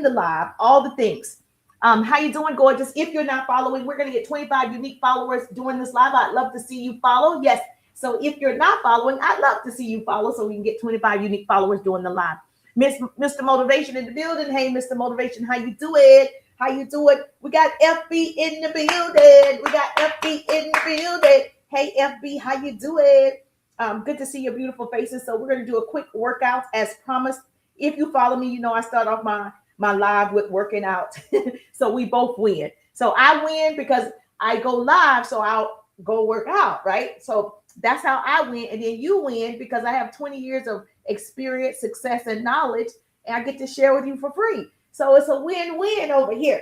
the live, all the things. How you doing, gorgeous? If you're not following, we're going to get 25 unique followers during this live. I'd love to see you follow. Yes. So if you're not following, I'd love to see you follow so we can get 25 unique followers during the live. Mr. Motivation in the building. Hey, Mr. Motivation, how you doing? How you doing? We got FB in the building. We got FB in the building. Hey, FB, how you doing? Good to see your beautiful faces. So we're going to do a quick workout as promised. If you follow me, you know I start off my live with working out. So we both win. So I win because I go live, so I'll go work out, right? So that's how I win. And then you win because I have 20 years of experience, success, and knowledge, and I get to share with you for free. So it's a win-win over here.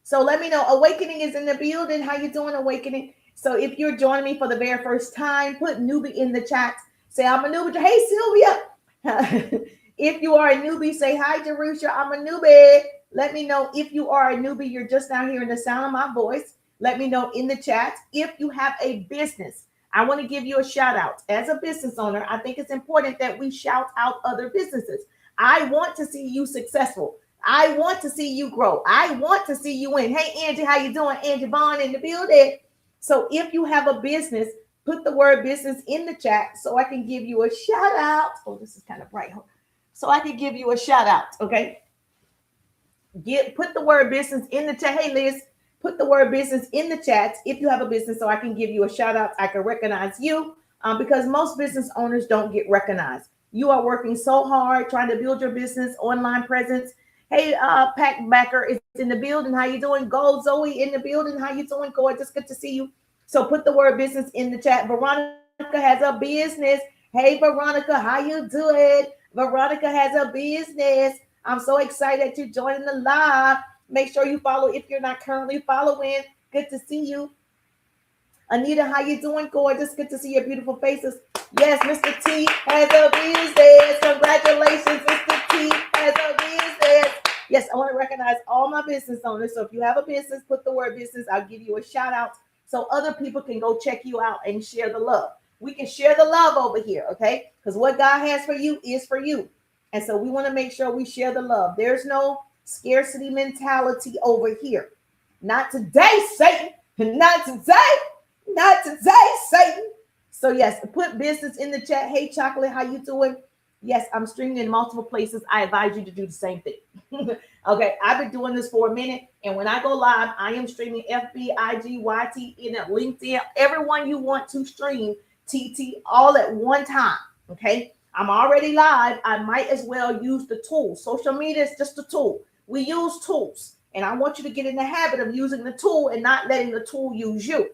So let me know. Awakening is in the building. How you doing, Awakening? So if you're joining me for the very first time, put newbie in the chat. Say, I'm a newbie. Hey, Sylvia. If you are a newbie, say, hi, Jerusha. I'm a newbie. Let me know if you are a newbie. You're just now hearing the sound of my voice. Let me know in the chat. If you have a business, I want to give you a shout out. As a business owner, I think it's important that we shout out other businesses. I want to see you successful. I want to see you grow. I want to see you win. Hey, Angie, how you doing? Angie Vaughn in the building. So if you have a business, put the word business in the chat so I can give you a shout out. Oh, this is kind of bright. So I can give you a shout out, okay? Put the word business in the chat. Hey, Liz, put the word business in the chat if you have a business so I can give you a shout out. I can recognize you because most business owners don't get recognized. You are working so hard trying to build your business, online presence. Hey, Pat Backer is in the building. How you doing? Gold Zoe in the building. How you doing? Gorgeous. Good to see you. So put the word business in the chat. Veronica has a business. Hey, Veronica, how you doing? Veronica has a business. I'm so excited to join the live. Make sure you follow if you're not currently following. Good to see you. Anita, how you doing? Gorgeous. Good to see your beautiful faces. Yes, Mr. T has a business. Congratulations, Mr. T has a business. Yes, I want to recognize all my business owners. So if you have a business, put the word business. I'll give you a shout out so other people can go check you out and share the love. We can share the love over here, okay? Because what God has for you is for you. And so we want to make sure we share the love. There's no scarcity mentality over here. Not today, Satan. Not today. Not today, Satan. So yes, put business in the chat. Hey, Chocolate, how you doing? Yes, I'm streaming in multiple places. I advise you to do the same thing. Okay, I've been doing this for a minute, and when I go live, I am streaming FB, IG, YT, in LinkedIn, everyone you want to stream, TT, all at one time. Okay, I'm already live. I might as well use the tool. Social media is just a tool. We use tools, and I want you to get in the habit of using the tool and not letting the tool use you.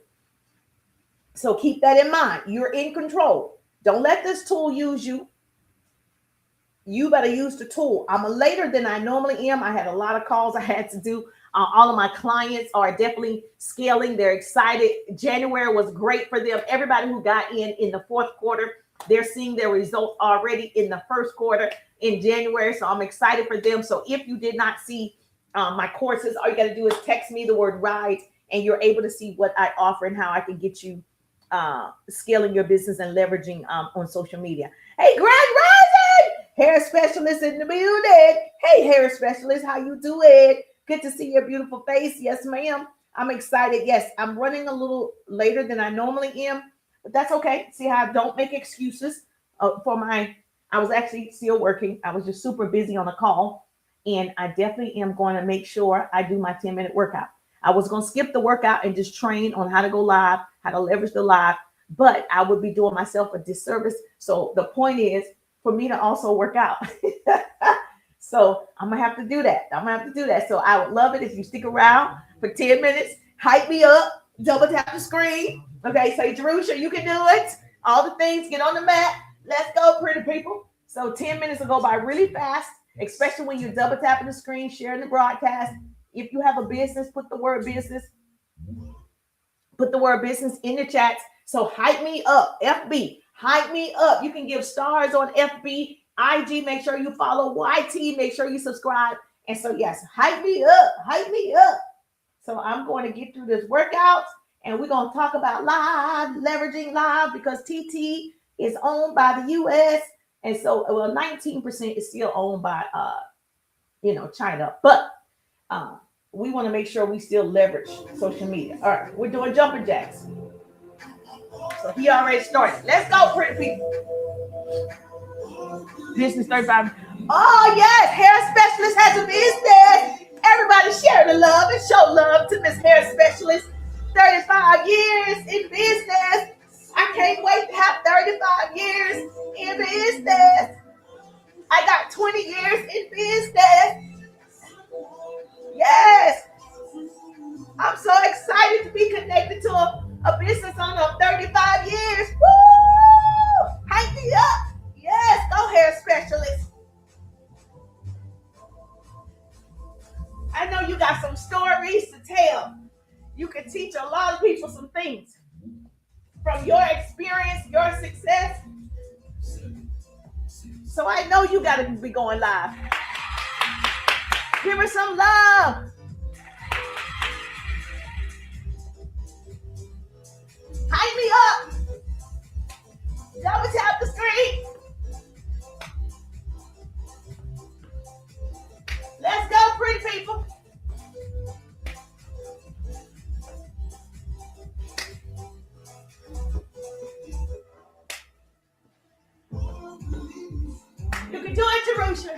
So keep that in mind. You're in control. Don't let this tool use you. You better use the tool. I'm later than I normally am. I had a lot of calls I had to do. All of my clients are definitely scaling. They're excited. January was great for them. Everybody who got in the fourth quarter, they're seeing their results already in the first quarter in January. So I'm excited for them. So if you did not see my courses, all you got to do is text me the word RIDE, and you're able to see what I offer and how I can get you scaling your business and leveraging on social media. Hey, Grand Rising! Hair specialist in the building. Hey, hair specialist, how you doing? Good to see your beautiful face. Yes, ma'am. I'm excited. Yes, I'm running a little later than I normally am, but that's okay. See how I don't make excuses I was actually still working. I was just super busy on a call, and I definitely am going to make sure I do my 10-minute workout. I was going to skip the workout and just train on how to go live, how to leverage the live, but I would be doing myself a disservice. So the point is for me to also work out. So I'm going to have to do that. I'm going to have to do that. So I would love it if you stick around for 10 minutes, hype me up, double tap the screen. Okay, say, Jerusha, you can do it. All the things, get on the mat. Let's go, pretty people. So 10 minutes will go by really fast, especially when you're double tapping the screen, sharing the broadcast. If you have a business, put the word business in the chat. So hype me up, FB, hype me up. You can give stars on FB, IG. Make sure you follow YT. Make sure you subscribe. And so yes, hype me up, hype me up. So I'm going to get through this workout, and we're going to talk about live, leveraging live, because TT is owned by the US. And so, well, 19% is still owned by China. But we want to make sure we still leverage social media. All right, we're doing jumping jacks. So he already started. Let's go, pretty people. Business 35. Oh, yes, hair specialist has a business. Everybody share the love and show love to Miss Hair Specialist. 35 years in business. I can't wait to have 35 years in business. I got 20 years in business. Yes. I'm so excited to be connected to a business owner of 35 years. Woo! Hype me up. Yes, go hair specialist. I know you got some stories to tell. You can teach a lot of people some things from your experience, your success. So I know you got to be going live. Give her some love. Hype me up. Double tap the screen. Let's go, pretty people. You can do it, Jerusha.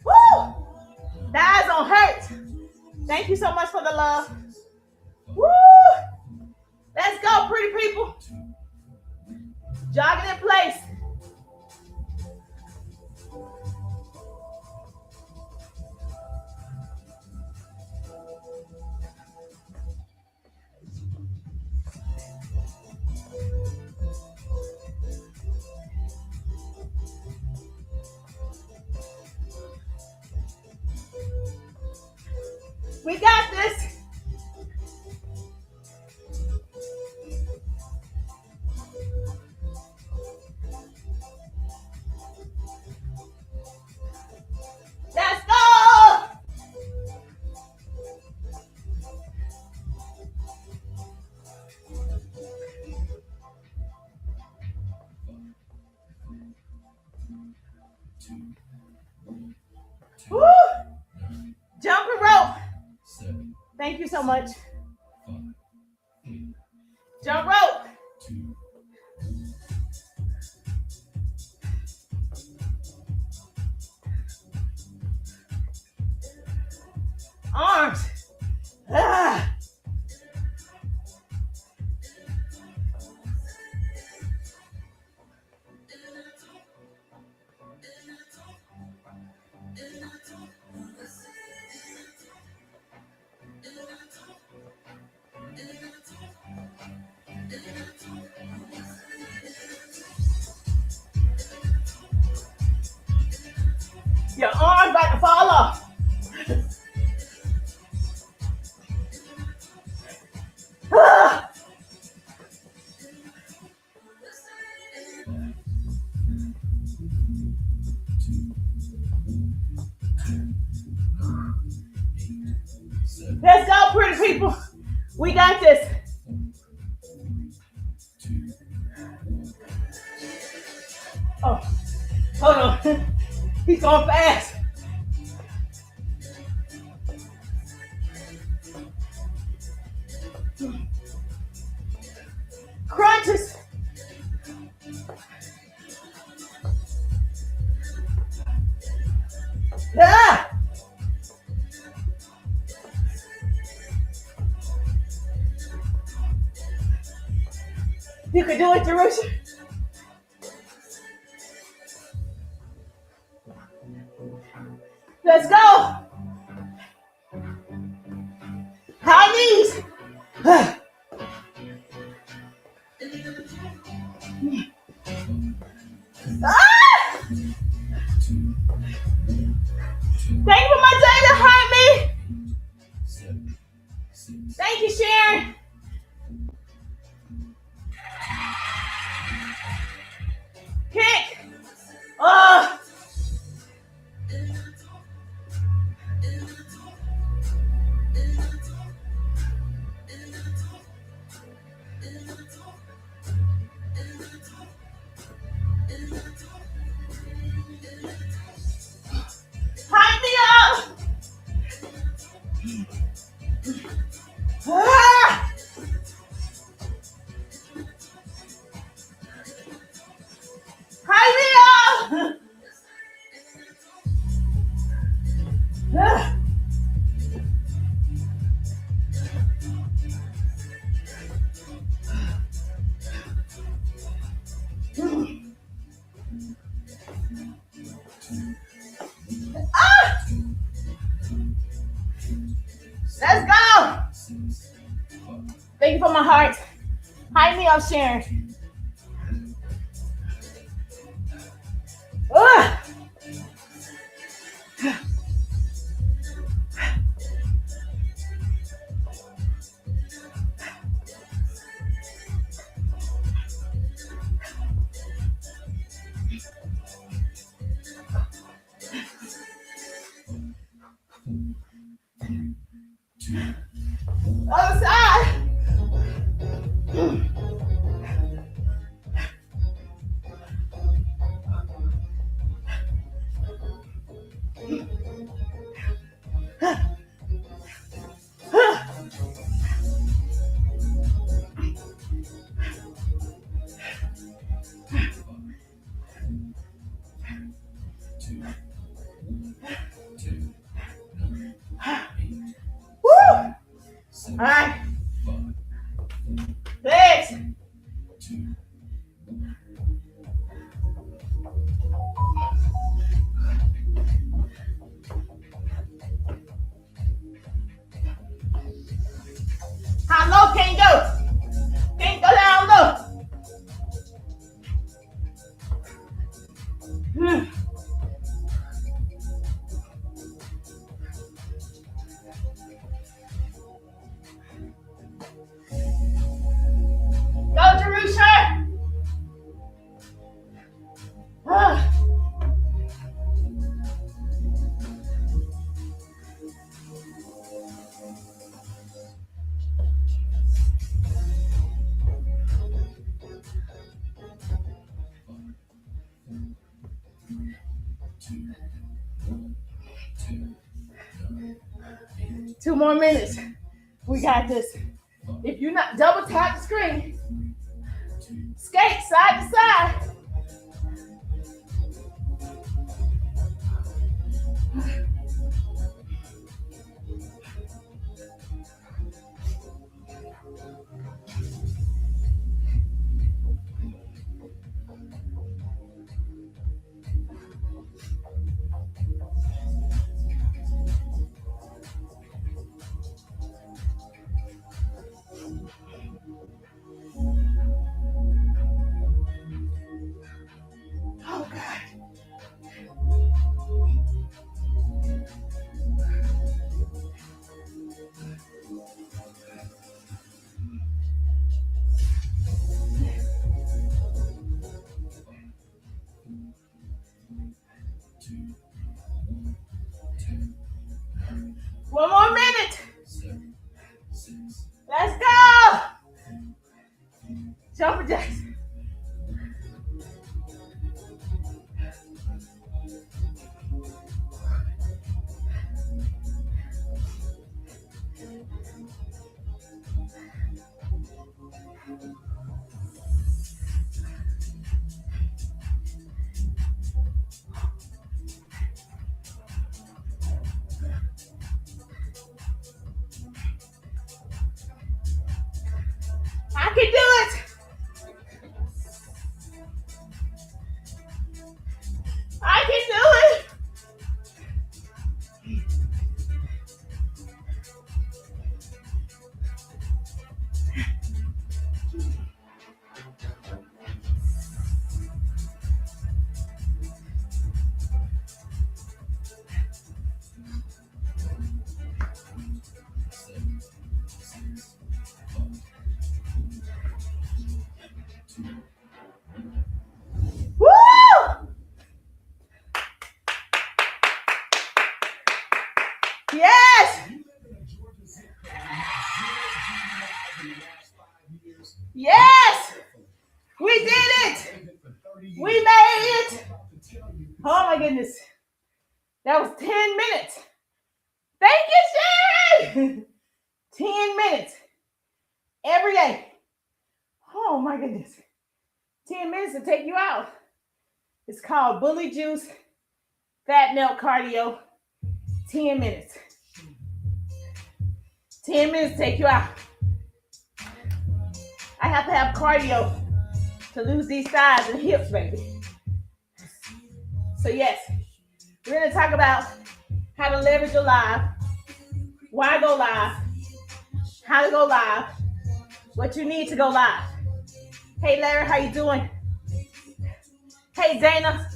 Woo! The eyes don't hurt. Thank you so much for the love. Woo! Let's go, pretty people. Jogging in place. We got this. Let's go. Woo. Jumping rope. Thank you so much. Jump rope. Arms. Ah. Your arms about to fall off. Ah. Let's go, pretty people. We got this. Oh, hold on. He's going fast. Crunches. Ah. You can do it, Jerusha. Let's go. High knees. Ah! Thank you for my day to hurt me. Thank you, Sharon. hearts. Hi, me, I'm Sharon. Ugh. Other side. Woo! All right. Legs. How low can you go? Can you go down low? Go, Jerusha. 2 more minutes. We got this. If you're not, double tap the screen. Skate side to side. Oh, God. One more minute. Let's go. Jumper jacks. I can do it. I can do it. Woo! Yes. Yes. We did it. We made it. Oh my goodness. That was 10 minutes. Thank you, Sharon. 10 minutes every day. Oh my goodness. 10 minutes to take you out. It's called Bully Juice Fat Melt Cardio. 10 minutes. 10 minutes to take you out. I have to have cardio to lose these thighs and hips, baby. So yes, we're going to talk about how to leverage your live, why go live, how to go live, what you need to go live. Hey, Larry, how you doing? Hey, Dana.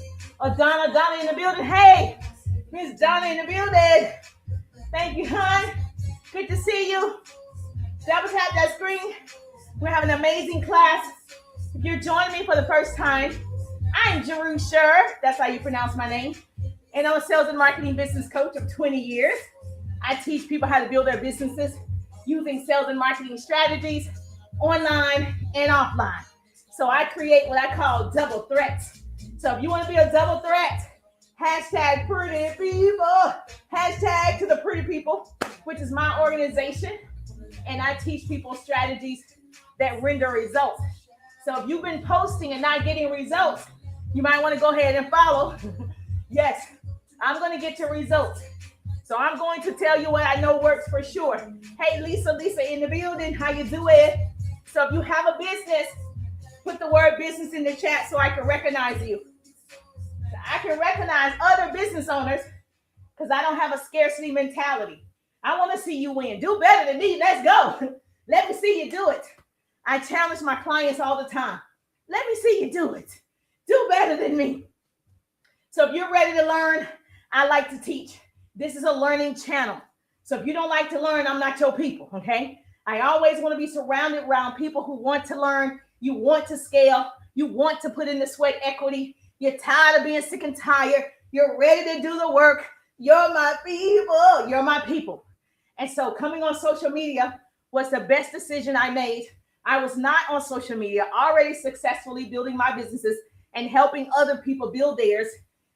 Donna in the building. Hey, Miss Donna in the building. Thank you, hon. Good to see you. Double tap that screen. We're having an amazing class. If you're joining me for the first time, I'm Jeru Sher. That's how you pronounce my name. And I'm a sales and marketing business coach of 20 years. I teach people how to build their businesses using sales and marketing strategies, online and offline. So I create what I call double threats. So if you want to be a double threat, hashtag pretty people, hashtag to the pretty people, which is my organization. And I teach people strategies that render results. So if you've been posting and not getting results, you might want to go ahead and follow. Yes, I'm going to get your results. So I'm going to tell you what I know works for sure. Hey, Lisa in the building, how you doing? So if you have a business, put the word business in the chat so I can recognize you. So I can recognize other business owners because I don't have a scarcity mentality. I want to see you win. Do better than me. Let's go. Let me see you do it. I challenge my clients all the time. Let me see you do it. Do better than me. So if you're ready to learn, I like to teach. This is a learning channel. So if you don't like to learn, I'm not your people, okay? I always want to be surrounded around people who want to learn. You want to scale. You want to put in the sweat equity. You're tired of being sick and tired. You're ready to do the work. You're my people. You're my people. And so coming on social media was the best decision I made. I was not on social media, already successfully building my businesses and helping other people build theirs.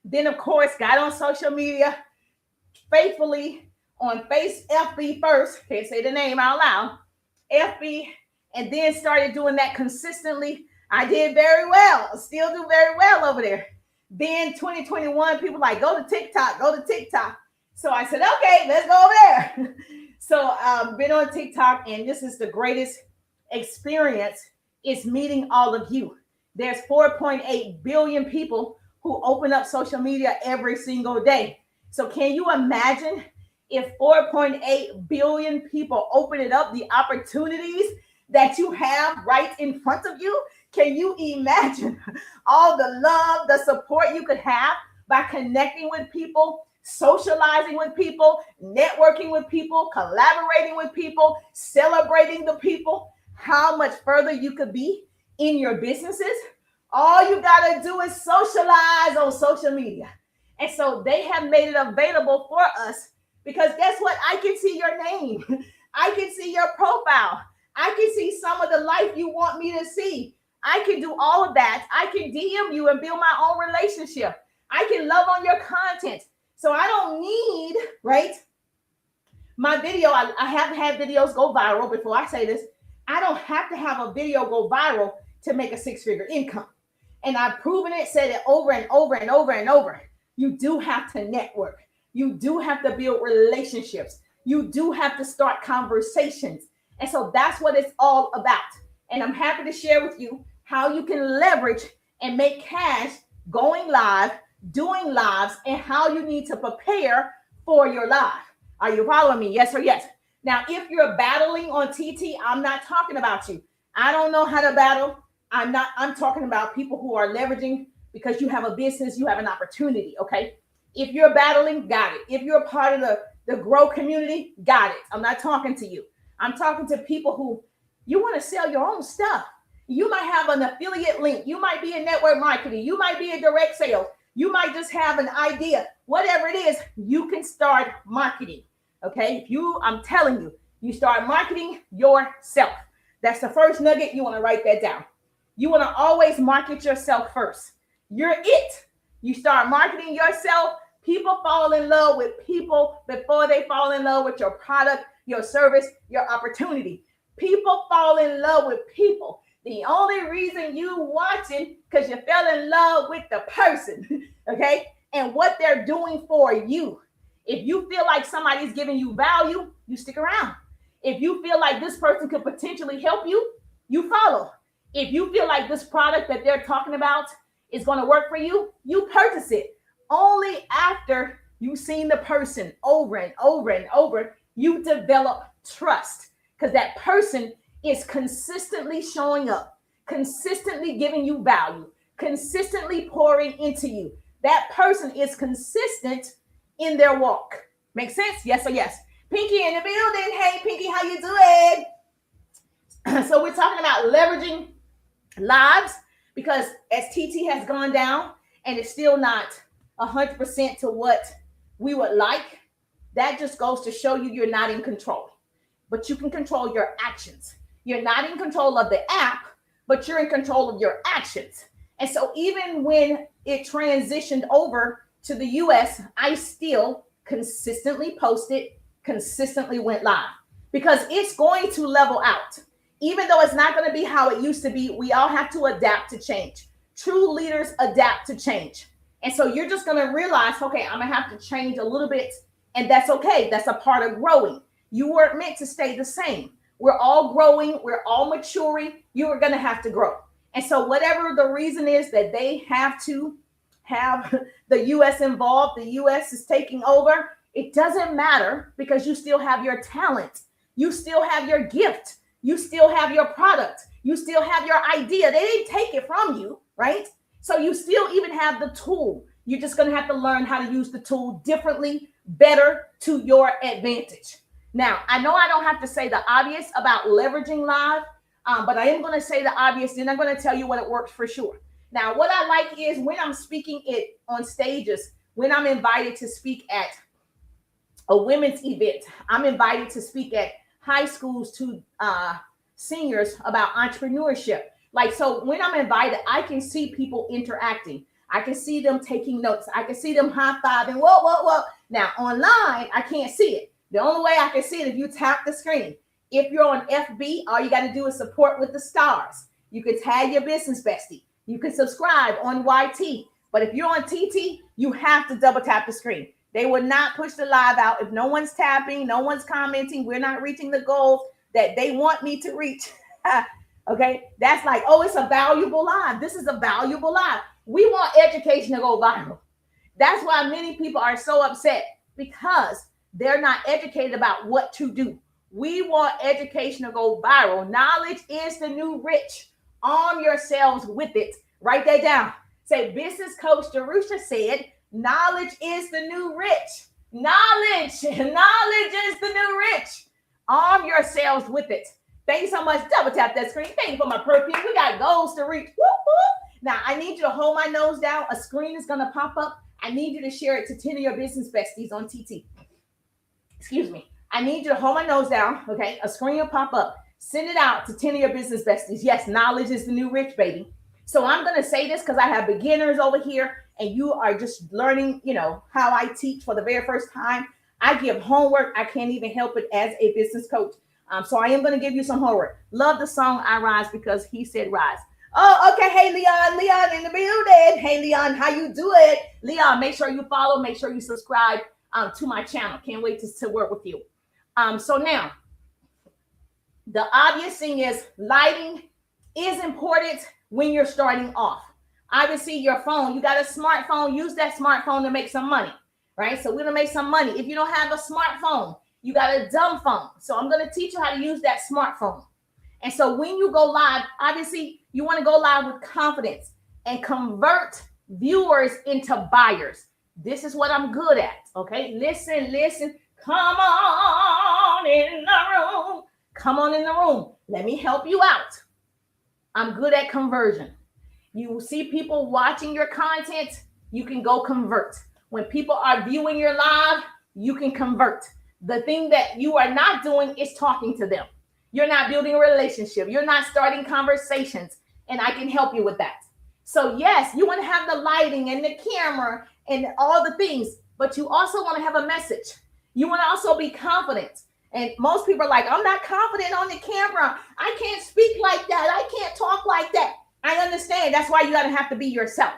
Then, of course, got on social media faithfully on FB first. Can't say the name out loud. FB, and then started doing that consistently. I did very well. Still do very well over there. Then 2021, people like, go to TikTok, go to TikTok. So I said, okay, let's go over there. So I've been on TikTok, and this is the greatest experience is meeting all of you. There's 4.8 billion people who open up social media every single day. So can you imagine if 4.8 billion people open it up, the opportunities that you have right in front of you? Can you imagine all the love, the support you could have by connecting with people, socializing with people, networking with people, collaborating with people, celebrating the people? How much further you could be in your businesses? All you got to do is socialize on social media. And so they have made it available for us because guess what? I can see your name. I can see your profile. I can see some of the life you want me to see. I can do all of that. I can DM you and build my own relationship. I can love on your content. So I don't need, right? My video, I have had videos go viral. Before I say this, I don't have to have a video go viral to make a six-figure income. And I've proven it, said it over and over and over and over. You do have to network. You do have to build relationships. You do have to start conversations. And so that's what it's all about. And I'm happy to share with you how you can leverage and make cash going live, doing lives, and how you need to prepare for your live. Are you following me? Yes or yes? Now, if you're battling on TT, I'm not talking about you. I don't know how to battle. I'm talking about people who are leveraging because you have a business, you have an opportunity, okay? If you're battling, got it. If you're a part of the Grow community, got it. I'm not talking to you. I'm talking to people who you want to sell your own stuff. You might have an affiliate link. You might be in network marketing. You might be in direct sales. You might just have an idea. Whatever it is, you can start marketing, okay? I'm telling you, you start marketing yourself. That's the first nugget. You want to write that down. You want to always market yourself first. You're it. You start marketing yourself. People fall in love with people before they fall in love with your product, your service, your opportunity. People fall in love with people. The only reason you watching because you fell in love with the person, okay? And what they're doing for you. If you feel like somebody's giving you value, you stick around. If you feel like this person could potentially help you, you follow. If you feel like this product that they're talking about is going to work for you, you purchase it. Only after you've seen the person over and over and over, you develop trust because that person is consistently showing up, consistently giving you value, consistently pouring into you. That person is consistent in their walk. Make sense? Yes or yes? Pinky in the building. Hey, Pinky, how you doing? So we're talking about leveraging lives because as TT has gone down and it's still not 100% to what we would like, that just goes to show you you're not in control. But you can control your actions. You're not in control of the app, but you're in control of your actions. And so even when it transitioned over to the US, I still consistently posted, consistently went live because it's going to level out. Even though it's not going to be how it used to be, we all have to adapt to change. True leaders adapt to change. And so you're just going to realize, okay, I'm going to have to change a little bit. And that's okay. That's a part of growing. You weren't meant to stay the same. We're all growing. We're all maturing. You are going to have to grow. And so whatever the reason is that they have to have the U.S. involved, the U.S. is taking over, it doesn't matter because you still have your talent. You still have your gift. You still have your product. You still have your idea. They didn't take it from you, right? So you still even have the tool. You're just going to have to learn how to use the tool differently, better to your advantage. Now, I know I don't have to say the obvious about leveraging live, but I am going to say the obvious, then I'm going to tell you what it works for sure. Now, what I like is when I'm speaking it on stages, when I'm invited to speak at a women's event, I'm invited to speak at high schools to seniors about entrepreneurship. Like, so when I'm invited, I can see people interacting. I can see them taking notes. I can see them high-fiving. Whoa, whoa, whoa. Now, online, I can't see it. The only way I can see it if you tap the screen. If you're on FB, all you got to do is support with the stars. You can tag your business bestie. You can subscribe on YT. But if you're on TT, you have to double tap the screen. They will not push the live out. If no one's tapping, no one's commenting, we're not reaching the goals that they want me to reach. Okay, that's like, oh, it's a valuable live. This is a valuable live. We want education to go viral. That's why many people are so upset because they're not educated about what to do. We want education to go viral. Knowledge is the new rich. Arm yourselves with it. Write that down. Say, business coach Jerusha said, knowledge is the new rich. Knowledge is the new rich. Arm yourselves with it. Thank you so much. Double tap that screen. Thank you for my perfume. We got goals to reach. Woo, woo. Now, I need you to hold my nose down. A screen is going to pop up. I need you to share it to 10 of your business besties on TT. Excuse me. I need you to hold my nose down. Okay. A screen will pop up. Send it out to 10 of your business besties. Yes, knowledge is the new rich, baby. So I'm going to say this because I have beginners over here and you are just learning, how I teach for the very first time. I give homework. I can't even help it as a business coach. So I am going to give you some homework. Love the song I Rise because he said rise. Oh, okay. Hey, Leon in the building. Hey, Leon, how you doing? Leon, make sure you follow. Make sure you subscribe to my channel. Can't wait to work with you. So now, the obvious thing is lighting is important when you're starting off. Obviously, your phone, you got a smartphone, use that smartphone to make some money, right? So we're going to make some money. If you don't have a smartphone, you got a dumb phone. So I'm going to teach you how to use that smartphone. And so when you go live, obviously, you want to go live with confidence and convert viewers into buyers. This is what I'm good at, okay? Listen. Come on in the room. Come on in the room. Let me help you out. I'm good at conversion. You see people watching your content, you can go convert. When people are viewing your live, you can convert. The thing that you are not doing is talking to them. You're not building a relationship. You're not starting conversations, and I can help you with that. So yes, you want to have the lighting and the camera and all the things, but you also want to have a message. You want to also be confident. And most people are like, I'm not confident on the camera. I can't speak like that. I can't talk like that. I understand. That's why you got to have to be yourself.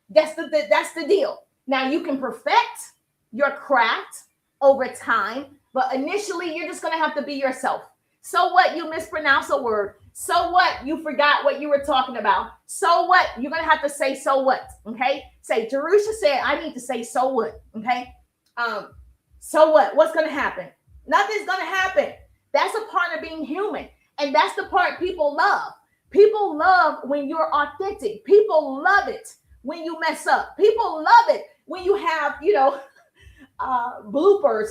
That's the deal. Now, you can perfect your craft over time, but initially, you're just going to have to be yourself. So what? You mispronounce a word. So what? You forgot what you were talking about. So what? You're going to have to say, so what? Okay? Say, Jerusha said, I need to say, so what? Okay? So what? What's going to happen? Nothing's going to happen. That's a part of being human. And that's the part people love. People love when you're authentic. People love it when you mess up. People love it when you have, bloopers.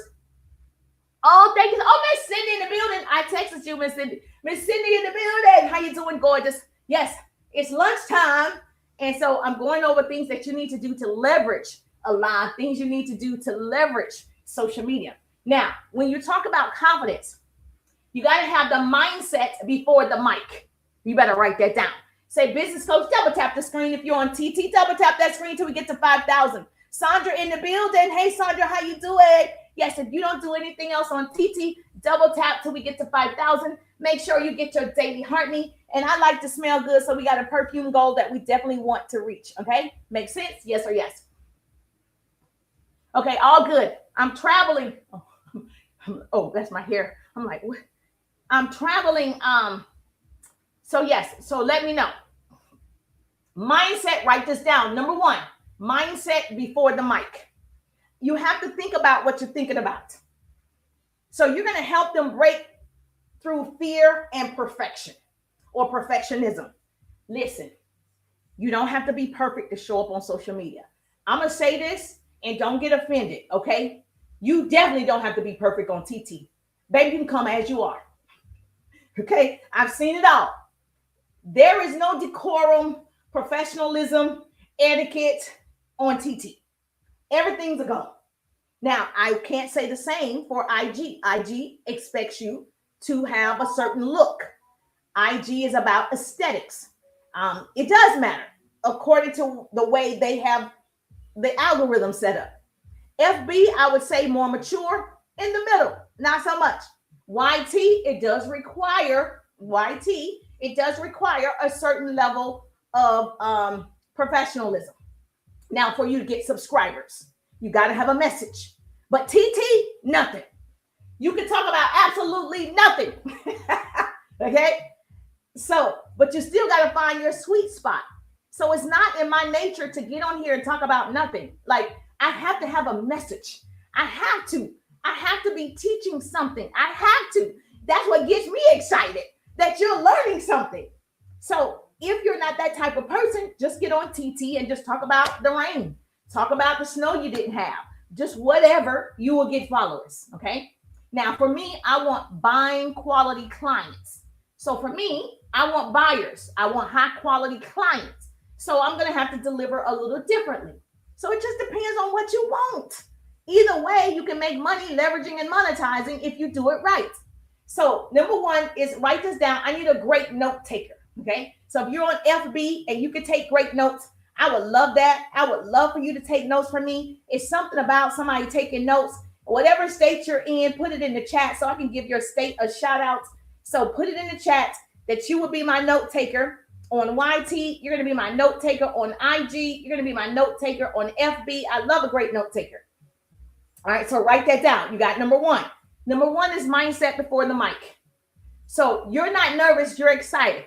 Oh, thank you. Oh, Miss Cindy in the building. I texted you, Miss Cindy. Miss Cindy in the building. How you doing, gorgeous? Yes, it's lunchtime. And so I'm going over things that you need to do to leverage a lot, things you need to do to leverage social media. Now, when you talk about confidence, you got to have the mindset before the mic. You better write that down. Say, business coach, double tap the screen. If you're on TT, double tap that screen till we get to 5,000. Sandra in the building. Hey, Sandra, how you doing? Yes, if you don't do anything else on TT, double tap till we get to 5,000. Make sure you get your daily Hartney. And I like to smell good, so we got a perfume goal that we definitely want to reach, okay? Make sense? Yes or yes? Okay, all good. I'm traveling. Oh, that's my hair. I'm like, what? I'm traveling. So yes, so let me know. Mindset, write this down. Number one, mindset before the mic. You have to think about what you're thinking about. So you're going to help them break through fear and perfection or perfectionism. Listen, you don't have to be perfect to show up on social media. I'm going to say this and don't get offended, okay? You definitely don't have to be perfect on TT. Baby, you can come as you are. Okay? I've seen it all. There is no decorum, professionalism, etiquette on TT. Everything's a go. Now, I can't say the same for IG. IG expects you to have a certain look. IG is about aesthetics. It does matter according to the way they have the algorithm set up. FB, I would say more mature, in the middle, not so much. YT, it does require a certain level of professionalism. Now, for you to get subscribers, you got to have a message. But TT, nothing. You can talk about absolutely nothing. Okay? So, but you still got to find your sweet spot. So it's not in my nature to get on here and talk about nothing. Like, I have to have a message. I have to be teaching something. I have to. That's what gets me excited, that you're learning something. So if you're not that type of person, just get on TT and just talk about the rain. Talk about the snow you didn't have. Just whatever, you will get followers, okay? Now, for me, I want buying quality clients. So for me, I want buyers. I want high quality clients. So I'm going to have to deliver a little differently. So it just depends on what you want. Either way, you can make money leveraging and monetizing if you do it right. So number one is write this down. I need a great note taker, okay? So if you're on FB and you can take great notes, I would love that. I would love for you to take notes from me. It's something about somebody taking notes. Whatever state you're in, put it in the chat so I can give your state a shout out. So put it in the chat that you would be my note taker on YT. You're going to be my note taker on IG. You're going to be my note taker on FB. I love a great note taker. All right, so write that down. You got number one. Number one is mindset before the mic. So you're not nervous, you're excited.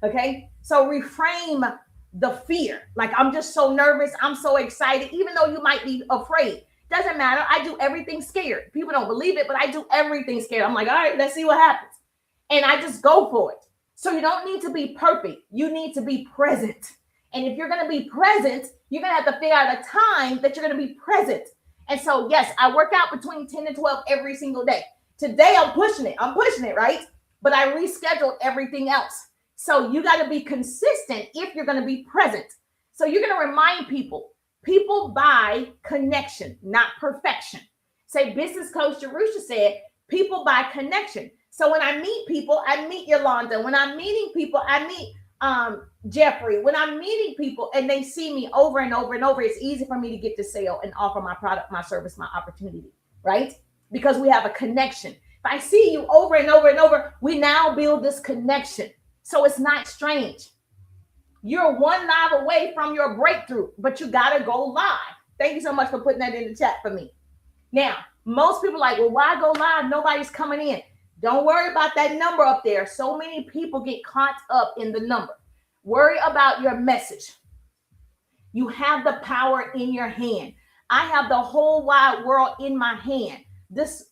Okay? So reframe the fear. Like, I'm just so nervous, I'm so excited, even though you might be afraid. Doesn't matter. I do everything scared. People don't believe it, but I do everything scared. I'm like, all right, let's see what happens. And I just go for it. So you don't need to be perfect. You need to be present. And if you're going to be present, you're going to have to figure out a time that you're going to be present. And so, yes, I work out between 10 and 12 every single day. Today, I'm pushing it, right? But I rescheduled everything else. So you got to be consistent if you're going to be present. So you're going to remind people buy connection, not perfection. Say, business coach Jerusha said, people buy connection. So when I meet people, I meet Yolanda. When I'm meeting people, I meet Jeffrey. When I'm meeting people and they see me over and over and over, it's easy for me to get the sale and offer my product, my service, my opportunity, right? Because we have a connection. If I see you over and over and over, we now build this connection. So it's not strange. You're one live away from your breakthrough, but you got to go live. Thank you so much for putting that in the chat for me. Now, most people are like, well, why go live? Nobody's coming in. Don't worry about that number up there. So many people get caught up in the number. Worry about your message. You have the power in your hand. I have the whole wide world in my hand. This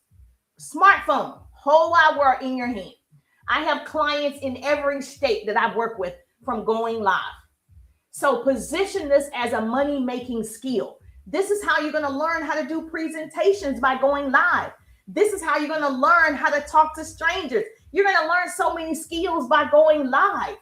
smartphone, whole wide world in your hand. I have clients in every state that I've worked with from going live. So position this as a money-making skill. This is how you're going to learn how to do presentations by going live. This is how you're going to learn how to talk to strangers. You're going to learn so many skills by going live.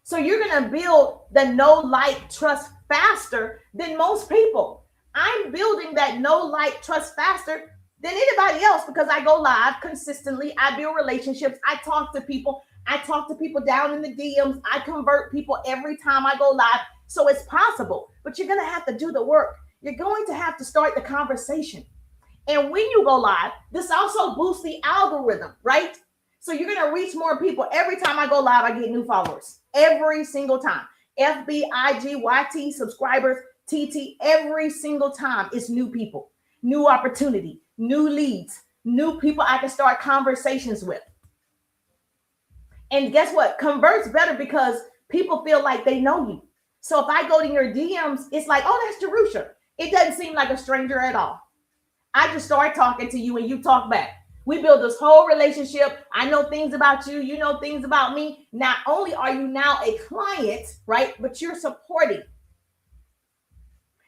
So you're going to build the know, like, trust faster than most people. I'm building that know, like, trust faster than anybody else because I go live consistently. I build relationships. I talk to people. I talk to people down in the DMs. I convert people every time I go live. So it's possible, but you're going to have to do the work. You're going to have to start the conversation. And when you go live, this also boosts the algorithm, right? So you're going to reach more people. Every time I go live, I get new followers. Every single time. FB, IG, YT, subscribers, TT, every single time it's new people, new opportunity, new leads, new people I can start conversations with. And guess what? Converts better because people feel like they know you. So if I go to your DMs, it's like, oh, that's Jerusha. It doesn't seem like a stranger at all. I just start talking to you and you talk back. We build this whole relationship. I know things about you. You know things about me. Not only are you now a client, right, but you're supporting.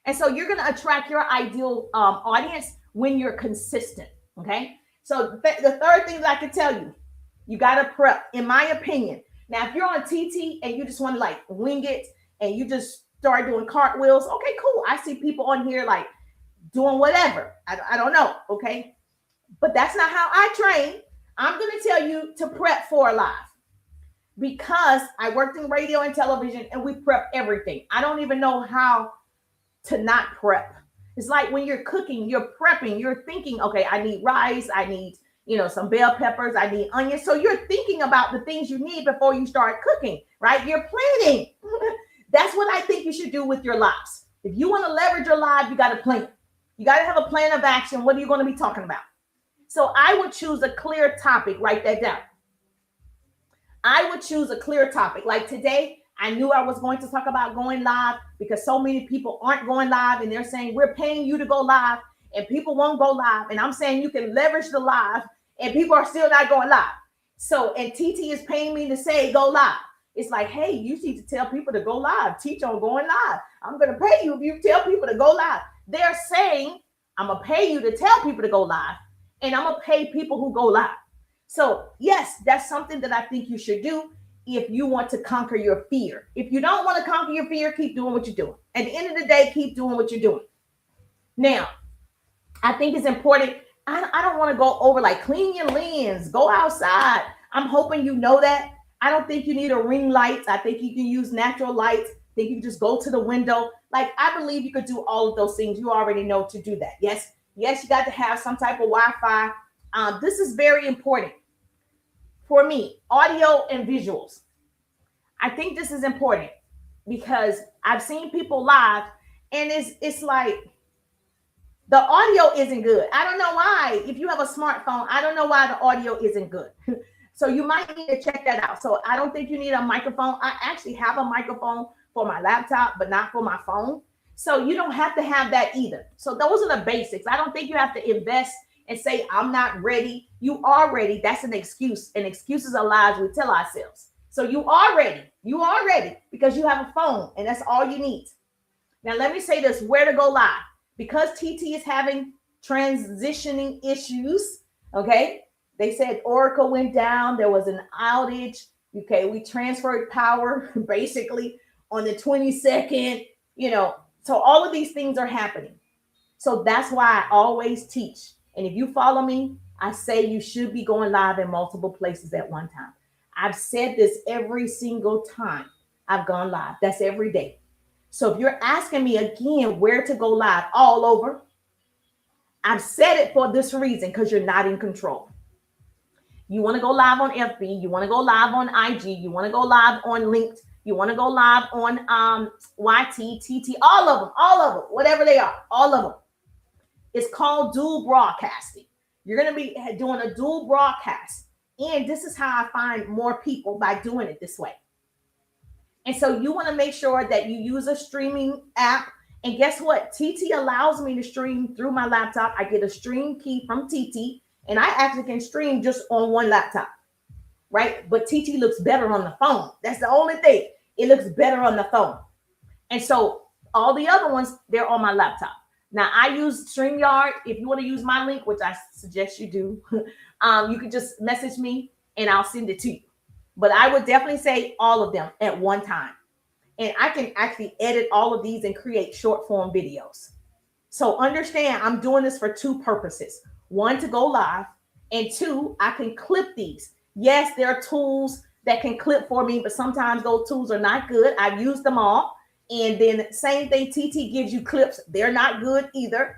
And so you're going to attract your ideal audience when you're consistent, okay? So the third thing that I can tell you, you got to prep, in my opinion. Now, if you're on TT and you just want to like wing it and you just start doing cartwheels, okay, cool. I see people on here like doing whatever. I don't know, okay? But that's not how I train. I'm going to tell you to prep for a live because I worked in radio and television and we prep everything. I don't even know how to not prep. It's like when you're cooking, you're prepping, you're thinking, okay, I need rice, I need, some bell peppers, I need onions. So you're thinking about the things you need before you start cooking, right? You're planning. That's what I think you should do with your lives. If you want to leverage your live, you got to plan. You got to have a plan of action. What are you going to be talking about? So I would choose a clear topic. Write that down. I would choose a clear topic. Like today, I knew I was going to talk about going live because so many people aren't going live and they're saying, we're paying you to go live and people won't go live. And I'm saying you can leverage the live and people are still not going live. So, and TT is paying me to say, go live. It's like, hey, you need to tell people to go live, teach on going live. I'm going to pay you if you tell people to go live. They're saying, I'm going to pay you to tell people to go live and I'm going to pay people who go live. So yes, that's something that I think you should do if you want to conquer your fear. If you don't want to conquer your fear, keep doing what you're doing. At the end of the day, keep doing what you're doing. Now, I think it's important. I don't want to go over like clean your lens, go outside. I'm hoping you know that. I don't think you need a ring light. I think you can use natural lights. I think you can just go to the window. Like, I believe you could do all of those things. You already know to do that. Yes, you got to have some type of Wi-Fi. This is very important for me, audio and visuals. I think this is important because I've seen people live and it's like the audio isn't good. I don't know why. If you have a smartphone, I don't know why the audio isn't good. So you might need to check that out. So I don't think you need a microphone. I actually have a microphone for my laptop, but not for my phone. So you don't have to have that either. So those are the basics. I don't think you have to invest and say, I'm not ready. You are ready. That's an excuse. And excuses are lies we tell ourselves. So you are ready. You are ready because you have a phone and that's all you need. Now, let me say this, where to go live. Because TT is having transitioning issues, okay? They said Oracle went down. There was an outage. Okay, we transferred power basically on the 22nd, So all of these things are happening. So that's why I always teach. And if you follow me, I say you should be going live in multiple places at one time. I've said this every single time I've gone live. That's every day. So if you're asking me again where to go live, all over, I've said it for this reason, because you're not in control. You want to go live on FB, you want to go live on IG, you want to go live on LinkedIn, you want to go live on YT, TT, all of them, whatever they are, all of them. It's called dual broadcasting. You're going to be doing a dual broadcast. And this is how I find more people, by doing it this way. And so you want to make sure that you use a streaming app. And guess what? TT allows me to stream through my laptop. I get a stream key from TT, and I actually can stream just on one laptop. right? But TT looks better on the phone. That's the only thing. It looks better on the phone. And so all the other ones, they're on my laptop. Now I use StreamYard. If you want to use my link, which I suggest you do, you can just message me and I'll send it to you. But I would definitely say all of them at one time. And I can actually edit all of these and create short form videos. So understand, I'm doing this for two purposes. One, to go live, and two, I can clip these. Yes, there are tools that can clip for me, but sometimes those tools are not good. I've used them all. And then same thing, TT gives you clips. They're not good either.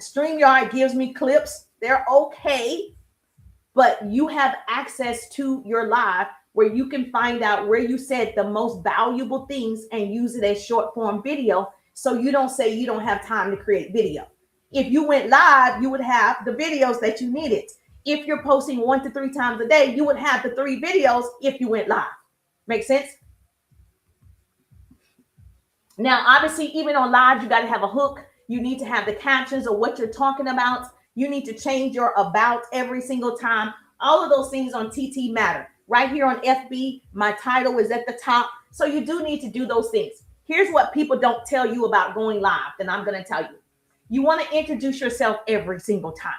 StreamYard gives me clips. They're okay, but you have access to your live where you can find out where you said the most valuable things and use it as short form video. So you don't say you don't have time to create video. If you went live, you would have the videos that you needed. If you're posting 1 to 3 times a day, you would have the 3 videos if you went live. Make sense? Now, obviously, even on live, you got to have a hook. You need to have the captions of what you're talking about. You need to change your about every single time. All of those things on TT matter. Right here on FB, my title is at the top. So you do need to do those things. Here's what people don't tell you about going live, and I'm going to tell you. You want to introduce yourself every single time.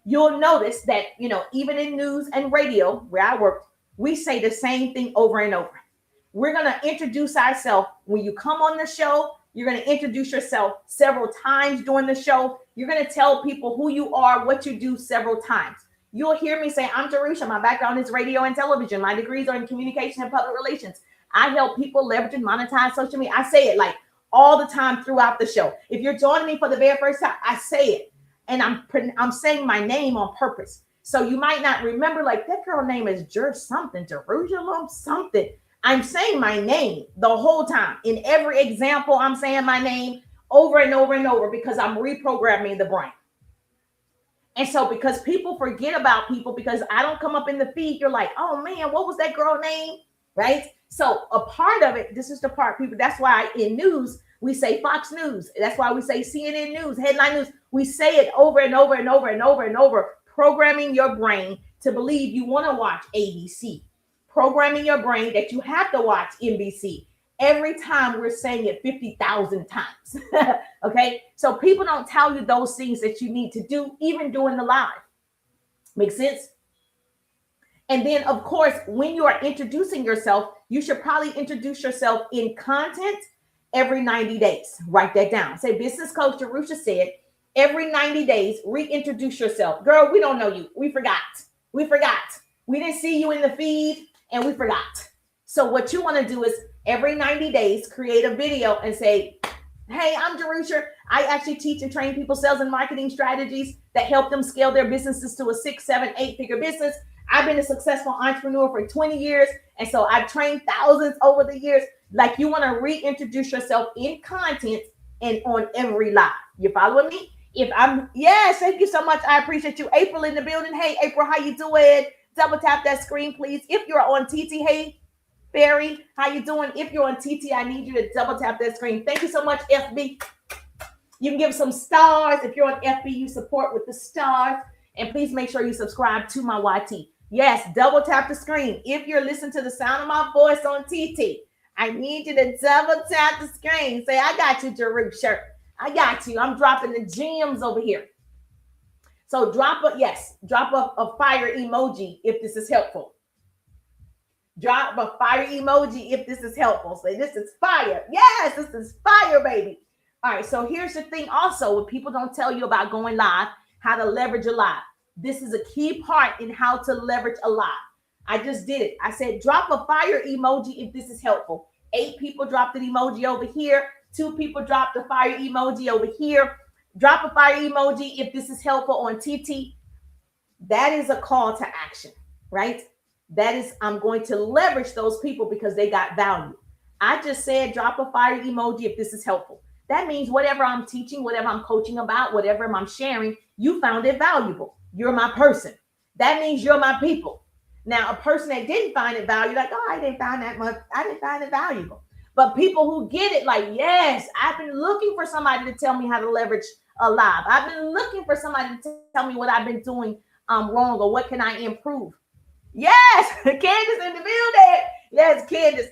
You'll notice that, even in news and radio, where I worked, we say the same thing over and over. We're going to introduce ourselves. When you come on the show, you're going to introduce yourself several times during the show. You're going to tell people who you are, what you do several times. You'll hear me say, I'm Jerusha. My background is radio and television. My degrees are in communication and public relations. I help people leverage and monetize social media. I say it like all the time throughout the show. If you're joining me for the very first time, I say it. And I'm saying my name on purpose. So you might not remember, like, that girl name is Jerusalem something. I'm saying my name the whole time. In every example, I'm saying my name over and over and over because I'm reprogramming the brain. And so because people forget about people, because I don't come up in the feed, you're like, oh man, what was that girl name? Right? So a part of it, this is the part people, that's why in news, we say Fox News. That's why we say CNN News, headline news. We say it over and over and over and over and over, programming your brain to believe you want to watch ABC, programming your brain that you have to watch NBC. Every time we're saying it 50,000 times. Okay. So people don't tell you those things that you need to do, even during the live. Make sense? And then, of course, when you are introducing yourself, you should probably introduce yourself in content every 90 days. Write that down. Say, Business Coach Jerusha said, every 90 days, reintroduce yourself. Girl, we don't know you. We forgot. We didn't see you in the feed and we forgot. So what you want to do is every 90 days, create a video and say, hey, I'm Jerusha. I actually teach and train people sales and marketing strategies that help them scale their businesses to a 6, 7, 8-figure business. I've been a successful entrepreneur for 20 years. And so I've trained thousands over the years. Like, you want to reintroduce yourself in content and on every live. You following me? Yes, thank you so much. I appreciate you. April in the building. Hey, April, how you doing? Double tap that screen, please. If you're on TT, hey, Barry, how you doing? If you're on TT, I need you to double tap that screen. Thank you so much, FB. You can give some stars. If you're on FB, you support with the stars. And please make sure you subscribe to my YT. Yes, double tap the screen. If you're listening to the sound of my voice on TT, I need you to double tap the screen. Say, I got you, Jerusha. I got you. I'm dropping the gems over here. So drop a fire emoji if this is helpful. Drop a fire emoji if this is helpful. Say, this is fire. Yes, this is fire, baby. All right, so here's the thing also, when people don't tell you about going live, how to leverage a live. This is a key part in how to leverage a live. I just did it. I said, drop a fire emoji if this is helpful. 8 people dropped an emoji over here. 2 people dropped a fire emoji over here. Drop a fire emoji if this is helpful on TT. That is a call to action, right? That is, I'm going to leverage those people because they got value. I just said, drop a fire emoji if this is helpful. That means whatever I'm teaching, whatever I'm coaching about, whatever I'm sharing, you found it valuable. You're my person. That means you're my people. Now, a person that didn't find it valuable, like, oh, I didn't find that much. I didn't find it valuable. But people who get it, like, yes, I've been looking for somebody to tell me how to leverage a live. I've been looking for somebody to tell me what I've been doing wrong or what can I improve. Yes, Candace in the building. Yes, Candace.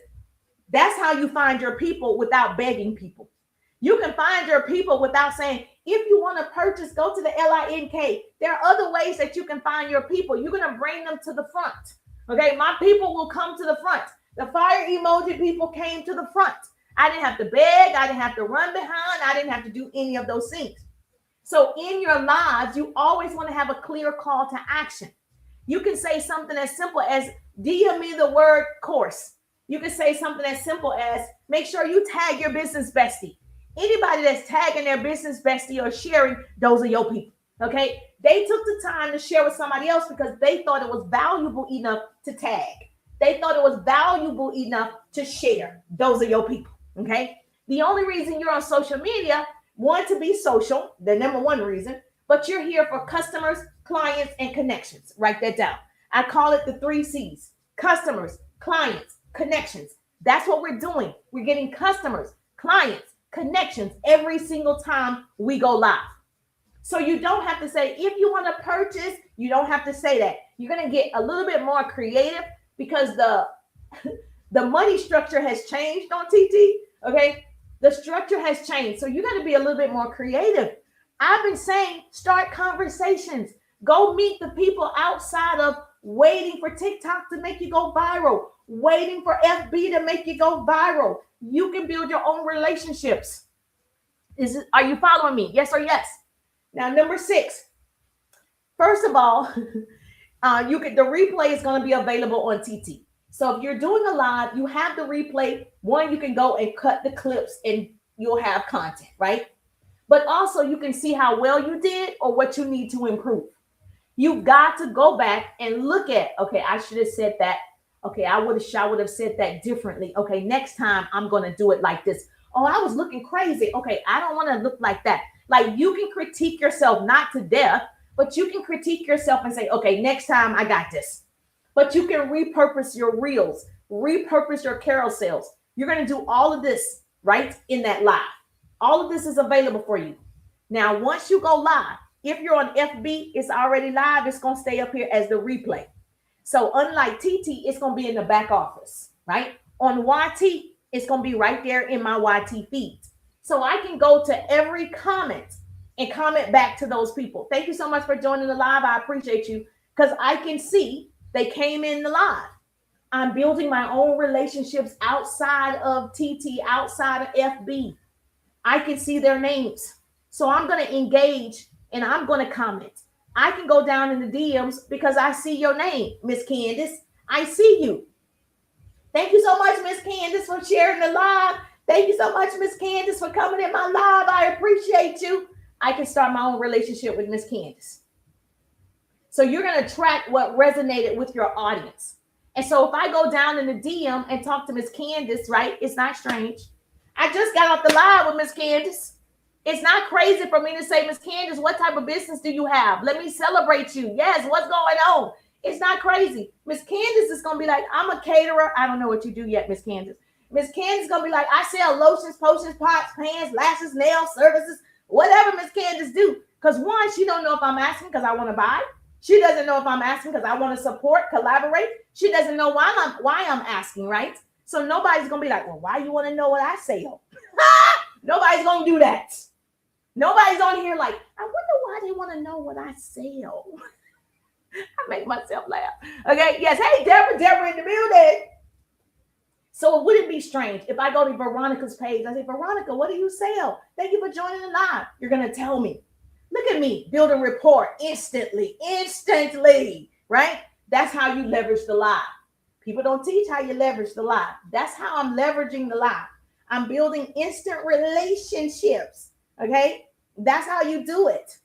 That's how you find your people without begging people. You can find your people without saying, if you want to purchase, go to the LINK. There are other ways that you can find your people. You're going to bring them to the front. Okay, my people will come to the front. The fire emoji people came to the front. I didn't have to beg. I didn't have to run behind. I didn't have to do any of those things. So in your lives, you always want to have a clear call to action. You can say something as simple as DM me the word course. You can say something as simple as make sure you tag your business bestie. Anybody that's tagging their business bestie or sharing, those are your people. Okay. They took the time to share with somebody else because they thought it was valuable enough to tag. They thought it was valuable enough to share. Those are your people. Okay. The only reason you're on social media, one, to be social, the number one reason, but you're here for customers, clients, and connections. Write that down. I call it the 3 C's: customers, clients, connections. That's what we're doing. We're getting customers, clients, connections every single time we go live. So you don't have to say, if you want to purchase, you don't have to say that. You're going to get a little bit more creative because the money structure has changed on TT. Okay. The structure has changed. So you got to be a little bit more creative. I've been saying, start conversations. Go meet the people outside of waiting for TikTok to make you go viral, waiting for FB to make you go viral. You can build your own relationships. Are you following me? Yes or yes? Now, number 6. First of all, the replay is going to be available on TT. So if you're doing a live, you have the replay. One, you can go and cut the clips and you'll have content, right? But also you can see how well you did or what you need to improve. You've got to go back and look at, okay, I should have said that. Okay, I would have said that differently. Okay, next time I'm going to do it like this. Oh, I was looking crazy. Okay, I don't want to look like that. Like, you can critique yourself, not to death, but you can critique yourself and say, okay, next time I got this. But you can repurpose your reels, repurpose your carousels. You're going to do all of this right in that live. All of this is available for you. Now, once you go live, if you're on FB, it's already live. It's going to stay up here as the replay. So unlike TT, it's going to be in the back office, right? On YT, it's going to be right there in my YT feeds. So I can go to every comment and comment back to those people. Thank you so much for joining the live. I appreciate you because I can see they came in the live. I'm building my own relationships outside of TT, outside of FB. I can see their names. So I'm going to engage and I'm going to comment. I can go down in the DMs because I see your name, Miss Candace. I see you. Thank you so much, Miss Candace, for sharing the live. Thank you so much, Miss Candace, for coming in my live. I appreciate you. I can start my own relationship with Miss Candace. So you're going to track what resonated with your audience. And so if I go down in the DM and talk to Miss Candace, right, it's not strange. I just got off the live with Miss Candace. It's not crazy for me to say, Miss Candace, what type of business do you have? Let me celebrate you. Yes, what's going on? It's not crazy. Miss Candace is going to be like, I'm a caterer. I don't know what you do yet, Miss Candace. Miss Candace is going to be like, I sell lotions, potions, pots, pans, lashes, nails, services, whatever Miss Candace do. Because one, she don't know if I'm asking because I want to buy. She doesn't know if I'm asking because I want to support, collaborate. She doesn't know why I'm asking, right? So nobody's going to be like, well, why you want to know what I sell? Nobody's going to do that. Nobody's on here like, I wonder why they want to know what I sell. I make myself laugh. Okay, yes. Hey, Deborah in the building. So it wouldn't be strange if I go to Veronica's page. I say, Veronica, what do you sell? Thank you for joining the live. You're going to tell me. Look at me, building rapport instantly, right? That's how you leverage the live. People don't teach how you leverage the live. That's how I'm leveraging the live. I'm building instant relationships, okay? That's how you do it.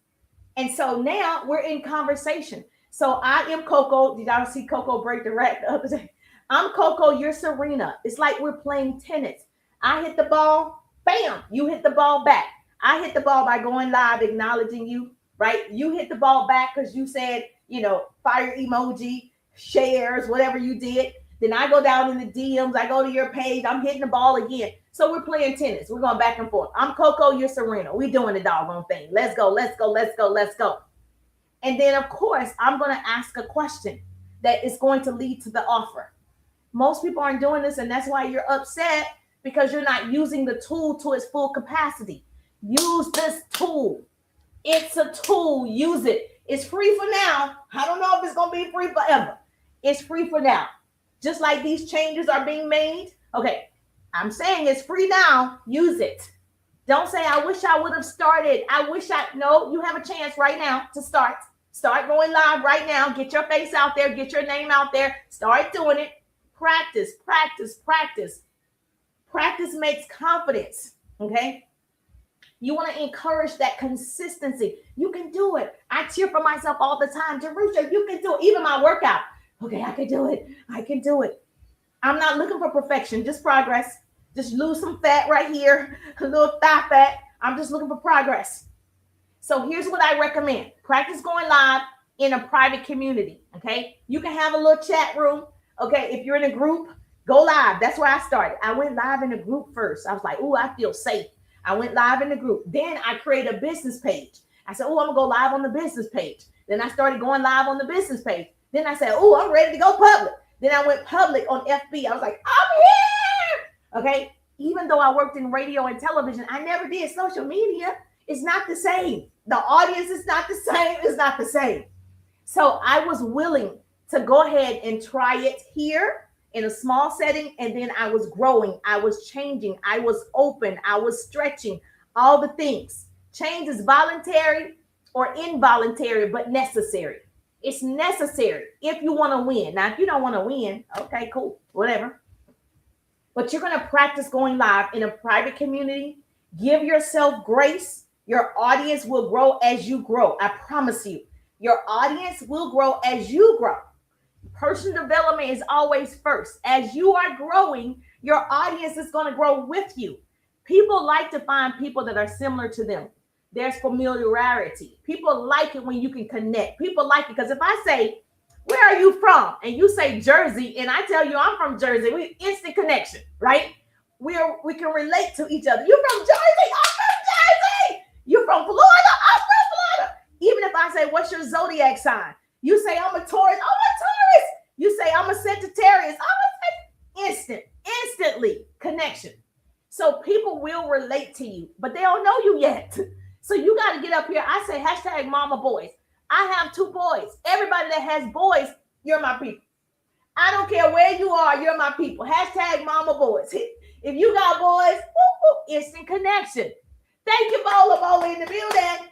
And so now we're in conversation. So I am Coco. Did y'all see Coco break the rack the other day? I'm Coco, you're Serena. It's like we're playing tennis. I hit the ball, bam, you hit the ball back. I hit the ball by going live, acknowledging you, right? You hit the ball back because you said, fire emoji, shares, whatever you did. Then I go down in the DMs. I go to your page. I'm hitting the ball again. So we're playing tennis. We're going back and forth. I'm Coco, you're Serena. We're doing the doggone thing. Let's go. And then, of course, I'm going to ask a question that is going to lead to the offer. Most people aren't doing this, and that's why you're upset, because you're not using the tool to its full capacity. Use this tool. It's a tool. Use it. It's free for now. I don't know if it's going to be free forever. It's free for now. Just like these changes are being made. Okay, I'm saying it's free now. Use it. Don't say, I wish I would have started. No, you have a chance right now to start. Start going live right now. Get your face out there. Get your name out there. Start doing it. Practice, practice, practice. Practice makes confidence. Okay? You want to encourage that consistency. You can do it. I cheer for myself all the time. Jerusha, you can do it. Even my workout. Okay, I can do it. I can do it. I'm not looking for perfection, just progress. Just lose some fat right here, a little thigh fat. I'm just looking for progress. So here's what I recommend. Practice going live in a private community, okay? You can have a little chat room, okay? If you're in a group, go live. That's where I started. I went live in a group first. I was like, oh, I feel safe. I went live in the group. Then I created a business page. I said, oh, I'm going to go live on the business page. Then I started going live on the business page. Then I said, oh, I'm ready to go public. Then I went public on FB. I was like, I'm here. Okay. Even though I worked in radio and television, I never did social media. It's not the same. The audience is not the same. It's not the same. So I was willing to go ahead and try it here in a small setting. And then I was growing. I was changing. I was open. I was stretching, all the things. Change is voluntary or involuntary, but necessary. It's necessary if you want to win. Now, if you don't want to win, okay, cool, whatever. But you're going to practice going live in a private community. Give yourself grace. Your audience will grow as you grow. I promise you. Your audience will grow as you grow. Personal development is always first. As you are growing, your audience is going to grow with you. People like to find people that are similar to them. There's familiarity. People like it when you can connect. People like it because if I say, where are you from? And you say Jersey, and I tell you I'm from Jersey, we instant connection, right? We can relate to each other. You from Jersey? I'm from Jersey. You from Florida? I'm from Florida. Even if I say, what's your zodiac sign? You say I'm a Taurus. I'm a Taurus. You say I'm a Sagittarius. Instantly connection. So people will relate to you, but they don't know you yet. So you got to get up here. I say hashtag mama boys. I have 2 boys. Everybody that has boys, you're my people. I don't care where you are, you're my people. Hashtag mama boys. If you got boys, instant connection. Thank you, Bola in the building.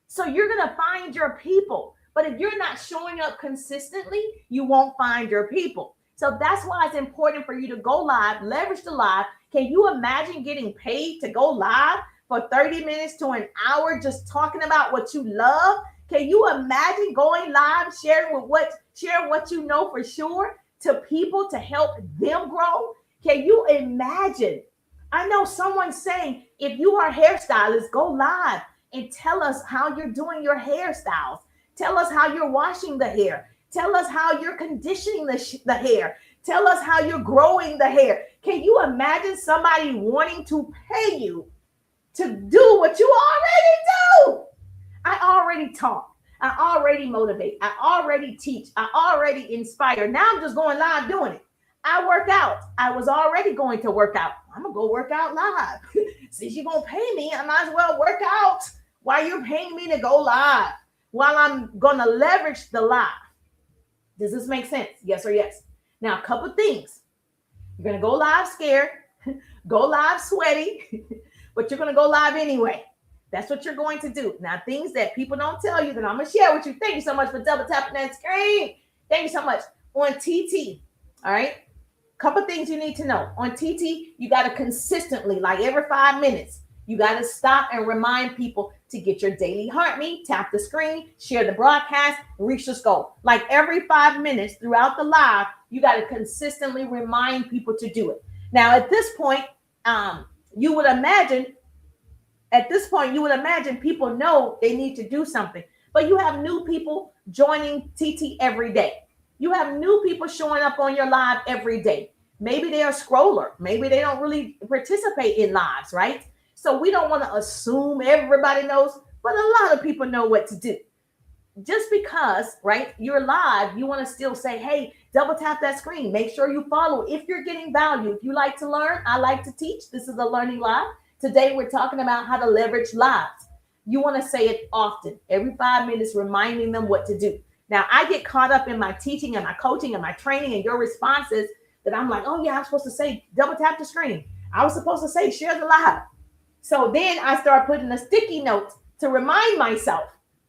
So you're going to find your people. But if you're not showing up consistently, you won't find your people. So that's why it's important for you to go live, leverage the live. Can you imagine getting paid to go live for 30 minutes to an hour just talking about what you love? Can you imagine going live, sharing what you know for sure to people to help them grow? Can you imagine? I know someone saying, if you are hairstylists, go live and tell us how you're doing your hairstyles. Tell us how you're washing the hair. Tell us how you're conditioning the hair. Tell us how you're growing the hair. Can you imagine somebody wanting to pay you to do what you already do? I already talk. I already motivate. I already teach. I already inspire. Now I'm just going live doing it. I work out. I was already going to work out. I'm going to go work out live. Since you're going to pay me, I might as well work out while you're paying me to go live, while I'm going to leverage the live. Does this make sense? Yes or yes? Now, a couple things. You're going to go live scared, go live sweaty, but you're going to go live anyway. That's what you're going to do. Now, things that people don't tell you that I'm going to share with you. Thank you so much for double tapping that screen. Thank you so much. On TT, all right? Couple things you need to know. On TT, you got to consistently, like every 5 minutes, you got to stop and remind people to get your daily heart meet, tap the screen, share the broadcast, reach the goal. Like every 5 minutes throughout the live, you got to consistently remind people to do it. Now, at this point, you would imagine people know they need to do something, but you have new people joining TT every day. You have new people showing up on your live every day. Maybe they're a scroller. Maybe they don't really participate in lives, right? So we don't want to assume everybody knows, but a lot of people know what to do. just because, right, you're live, you want to still say, hey, double tap that screen. Make sure you follow. If you're getting value, if you like to learn, I like to teach. This is a learning live. Today, we're talking about how to leverage lives. You want to say it often, every 5 minutes, reminding them what to do. Now, I get caught up in my teaching and my coaching and my training and your responses that I'm like, oh, yeah, I'm supposed to say double tap the screen. I was supposed to say share the live. So then I start putting a sticky note to remind myself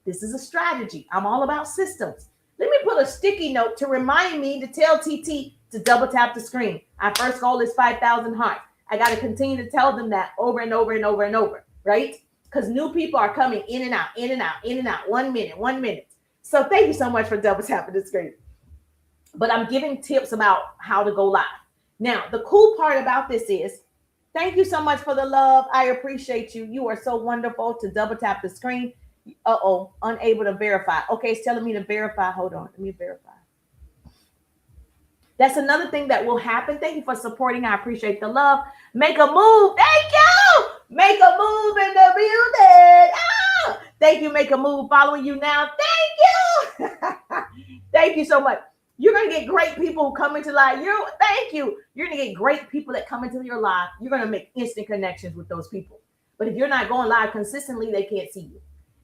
this is a strategy. I'm all about systems. Let me put a sticky note to remind me to tell TT to double tap the screen. Our first goal is 5,000 hearts. I got to continue to tell them that over and over and over and over, right? Because new people are coming in and out, in and out, in and out. 1 minute, 1 minute. So thank you so much for double tapping the screen. But I'm giving tips about how to go live. Now, the cool part about this is, thank you so much for the love. I appreciate you. You are so wonderful to double tap the screen. Uh-oh, unable to verify. Okay, it's telling me to verify. Hold on, let me verify. That's another thing that will happen. Thank you for supporting. I appreciate the love. Make a move. Thank you. Make a move in the building. Ah! Thank you. Make a move. Following you now. Thank you. Thank you so much. You're going to get great people who come into live. Thank you. You're going to get great people that come into your live. You're going to make instant connections with those people. But if you're not going live consistently, they can't see you.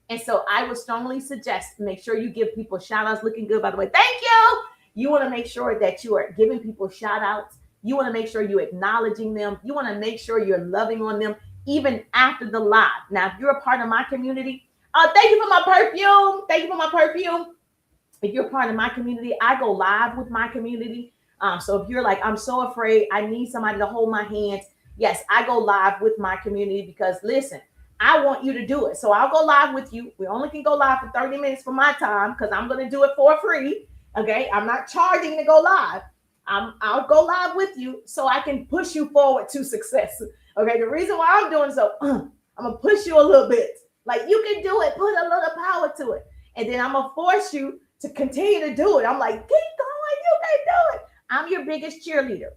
And so I would strongly suggest make sure you give people shout outs. Looking good, by the way. Thank you. You want to make sure that you are giving people shout outs. You want to make sure you're acknowledging them. You want to make sure you're loving on them even after the live. Now, if you're a part of my community, thank you for my perfume. Thank you for my perfume. If you're part of my community, I go live with my community. So if you're like, I'm so afraid, I need somebody to hold my hands. Yes, I go live with my community because listen, I want you to do it. So I'll go live with you. We only can go live for 30 minutes for my time because I'm going to do it for free. Okay. I'm not charging to go live. I'll go live with you so I can push you forward to success. Okay. The reason why I'm doing so, I'm going to push you a little bit. Like you can do it. Put a little power to it. And then I'm going to force you to continue to do it. I'm like, keep going. You can do it. I'm your biggest cheerleader.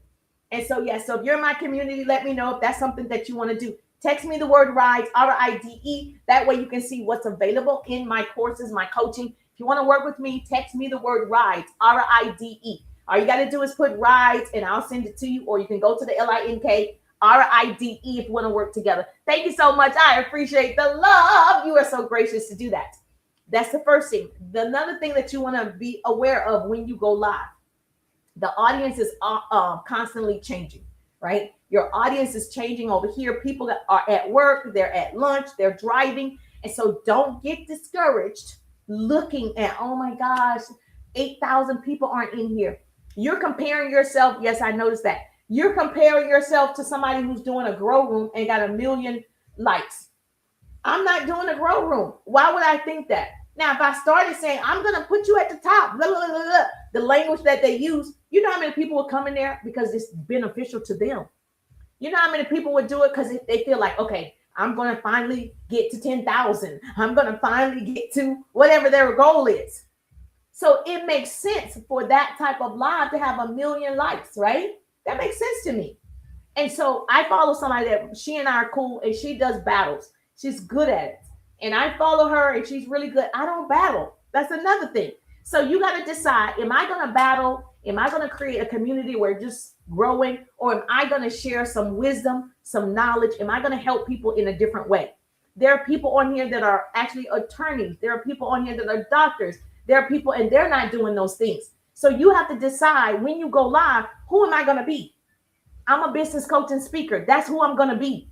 And so, yes. So if you're in my community, let me know if that's something that you want to do. Text me the word RIDE, RIDE. That way you can see what's available in my courses, my coaching. If you want to work with me, text me the word RIDE, RIDE. All you got to do is put RIDE and I'll send it to you. Or you can go to the LINK, RIDE if you want to work together. Thank you so much. I appreciate the love. You are so gracious to do that. That's the first thing. Another thing that you want to be aware of when you go live. The audience is constantly changing, right? Your audience is changing over here. People that are at work, they're at lunch, they're driving. And so don't get discouraged looking at, oh my gosh, 8,000 people aren't in here. You're comparing yourself. Yes, I noticed that. You're comparing yourself to somebody who's doing a grow room and got 1 million likes. I'm not doing a grow room. Why would I think that? Now, if I started saying, I'm going to put you at the top, blah, blah, blah, blah, the language that they use, you know how many people would come in there because it's beneficial to them. You know how many people would do it because they feel like, okay, I'm going to finally get to 10,000. I'm going to finally get to whatever their goal is. So it makes sense for that type of live to have 1 million likes, right? That makes sense to me. And so I follow somebody that she and I are cool and she does battles. She's good at it. And I follow her and she's really good. I don't battle. That's another thing. So you got to decide, am I going to battle? Am I going to create a community where just growing? Or am I going to share some wisdom, some knowledge? Am I going to help people in a different way? There are people on here that are actually attorneys. There are people on here that are doctors. There are people and they're not doing those things. So you have to decide when you go live, who am I going to be? I'm a business coach and speaker. That's who I'm going to be,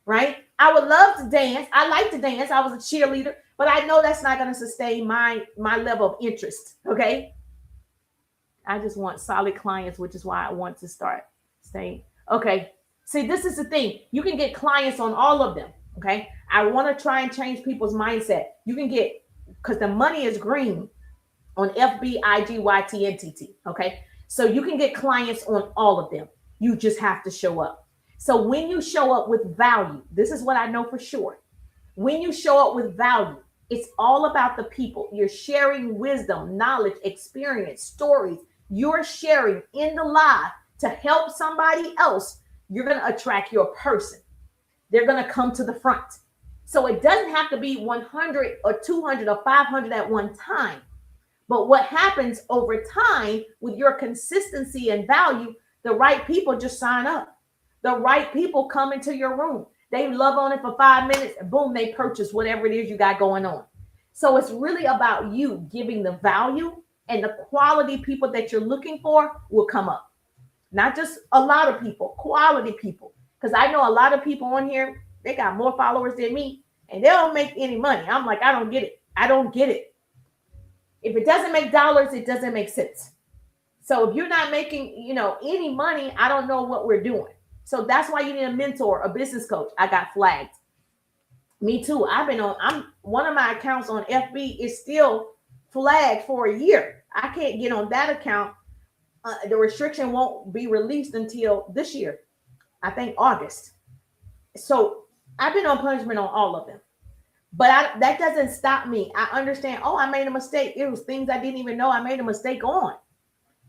right? I would love to dance. I like to dance. I was a cheerleader, but I know that's not going to sustain my level of interest, okay? I just want solid clients, which is why I want to start saying, okay, see, this is the thing. You can get clients on all of them, okay? I want to try and change people's mindset. You can get, because the money is green on FB, IG, YT, and TT, okay? So you can get clients on all of them. You just have to show up. So when you show up with value, this is what I know for sure. When you show up with value, it's all about the people. You're sharing wisdom, knowledge, experience, stories. You're sharing in the live to help somebody else. You're going to attract your person. They're going to come to the front. So it doesn't have to be 100 or 200 or 500 at one time. But what happens over time with your consistency and value, the right people just sign up. The right people come into your room. They love on it for 5 minutes and boom, they purchase whatever it is you got going on. So it's really about you giving the value, and the quality people that you're looking for will come up. Not just a lot of people, quality people. Because I know a lot of people on here, they got more followers than me and they don't make any money. I'm like, I don't get it. I don't get it. If it doesn't make dollars, it doesn't make sense. So if you're not making, any money, I don't know what we're doing. So that's why you need a mentor, a business coach. I got flagged. Me too. I'm one of my accounts on FB is still flagged for a year. I can't get on that account. The restriction won't be released until this year, I think August. So I've been on punishment on all of them. But that doesn't stop me. I understand, I made a mistake. It was things I didn't even know I made a mistake on.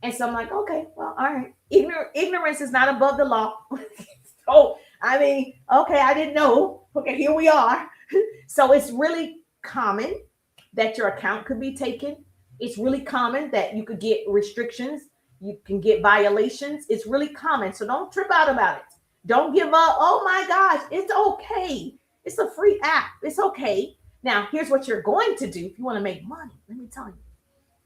And so I'm like, okay, well, all right. Ignorance is not above the law. So, okay, I didn't know. Okay, here we are. So it's really common that your account could be taken. It's really common that you could get restrictions. You can get violations. It's really common. So don't trip out about it. Don't give up. Oh my gosh, it's okay. It's a free app. It's okay. Now, here's what you're going to do if you want to make money. Let me tell you.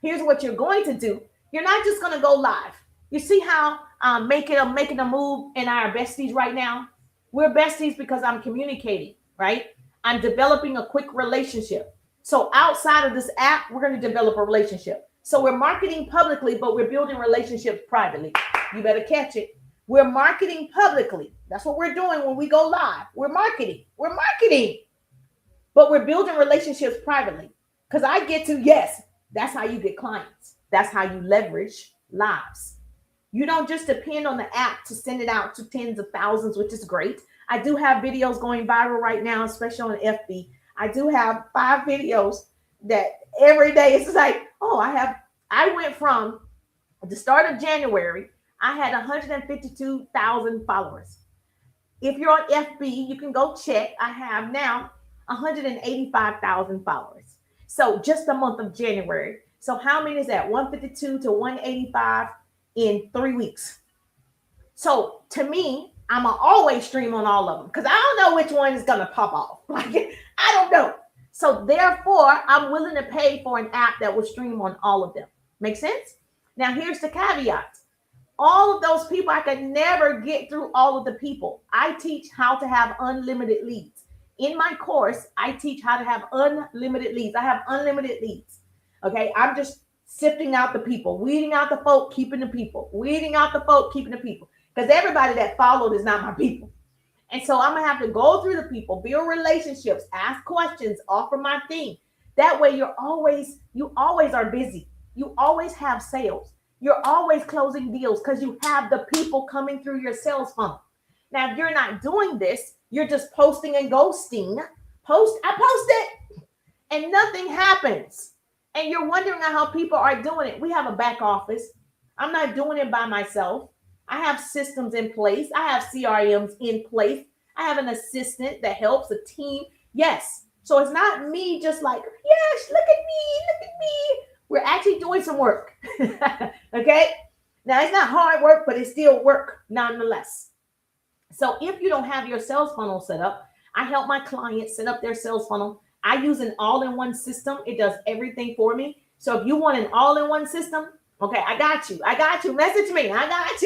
Here's what you're going to do. You're not just going to go live. You see how I'm making a move in our besties right now? We're besties because I'm communicating, right? I'm developing a quick relationship. So outside of this app, we're going to develop a relationship. So we're marketing publicly, but we're building relationships privately. You better catch it. We're marketing publicly. That's what we're doing when we go live. We're marketing. But we're building relationships privately. Because I get to, yes, that's how you get clients. That's how you leverage lives. You don't just depend on the app to send it out to tens of thousands, which is great. I do have videos going viral right now, especially on FB. I do have 5 videos that every day it's like, I went from the start of January, I had 152,000 followers. If you're on FB, you can go check. I have now 185,000 followers. So just the month of January. So how many is that? 152 to 185 in 3 weeks. So to me, I'm going to always stream on all of them because I don't know which one is going to pop off. Like, I don't know. So therefore, I'm willing to pay for an app that will stream on all of them. Make sense? Now, here's the caveat. All of those people, I could never get through all of the people. I teach how to have unlimited leads. In my course, I teach how to have unlimited leads. I have unlimited leads. Okay, I'm just sifting out the people, weeding out the folk, keeping the people, weeding out the folk, keeping the people. Because everybody that followed is not my people. And so I'm going to have to go through the people, build relationships, ask questions, offer my thing. That way you always are busy. You always have sales. You're always closing deals because you have the people coming through your sales funnel. Now, if you're not doing this, you're just posting and ghosting. I posted and nothing happens. And you're wondering how people are doing it. We have a back office. I'm not doing it by myself. I have systems in place. I have CRMs in place. I have an assistant that helps, a team. Yes. So it's not me just like, yes, look at me. We're actually doing some work. Okay. Now it's not hard work, but it's still work nonetheless. So if you don't have your sales funnel set up, I help my clients set up their sales funnel. I use an all-in-one system. It does everything for me. So if you want an all-in-one system, okay, I got you. Message me. I got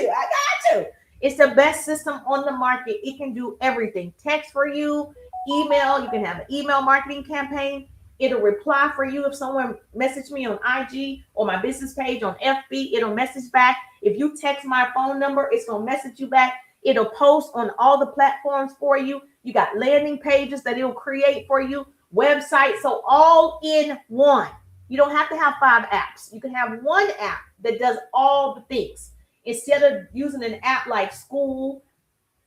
you. It's the best system on the market. It can do everything. Text for you, email. You can have an email marketing campaign. It'll reply for you if someone messaged me on IG or my business page on FB. It'll message back. If you text my phone number, it's going to message you back. It'll post on all the platforms for you. You got landing pages that it'll create for you, website. So all in one. You don't have to have 5 apps. You can have one app that does all the things. Instead of using an app like School,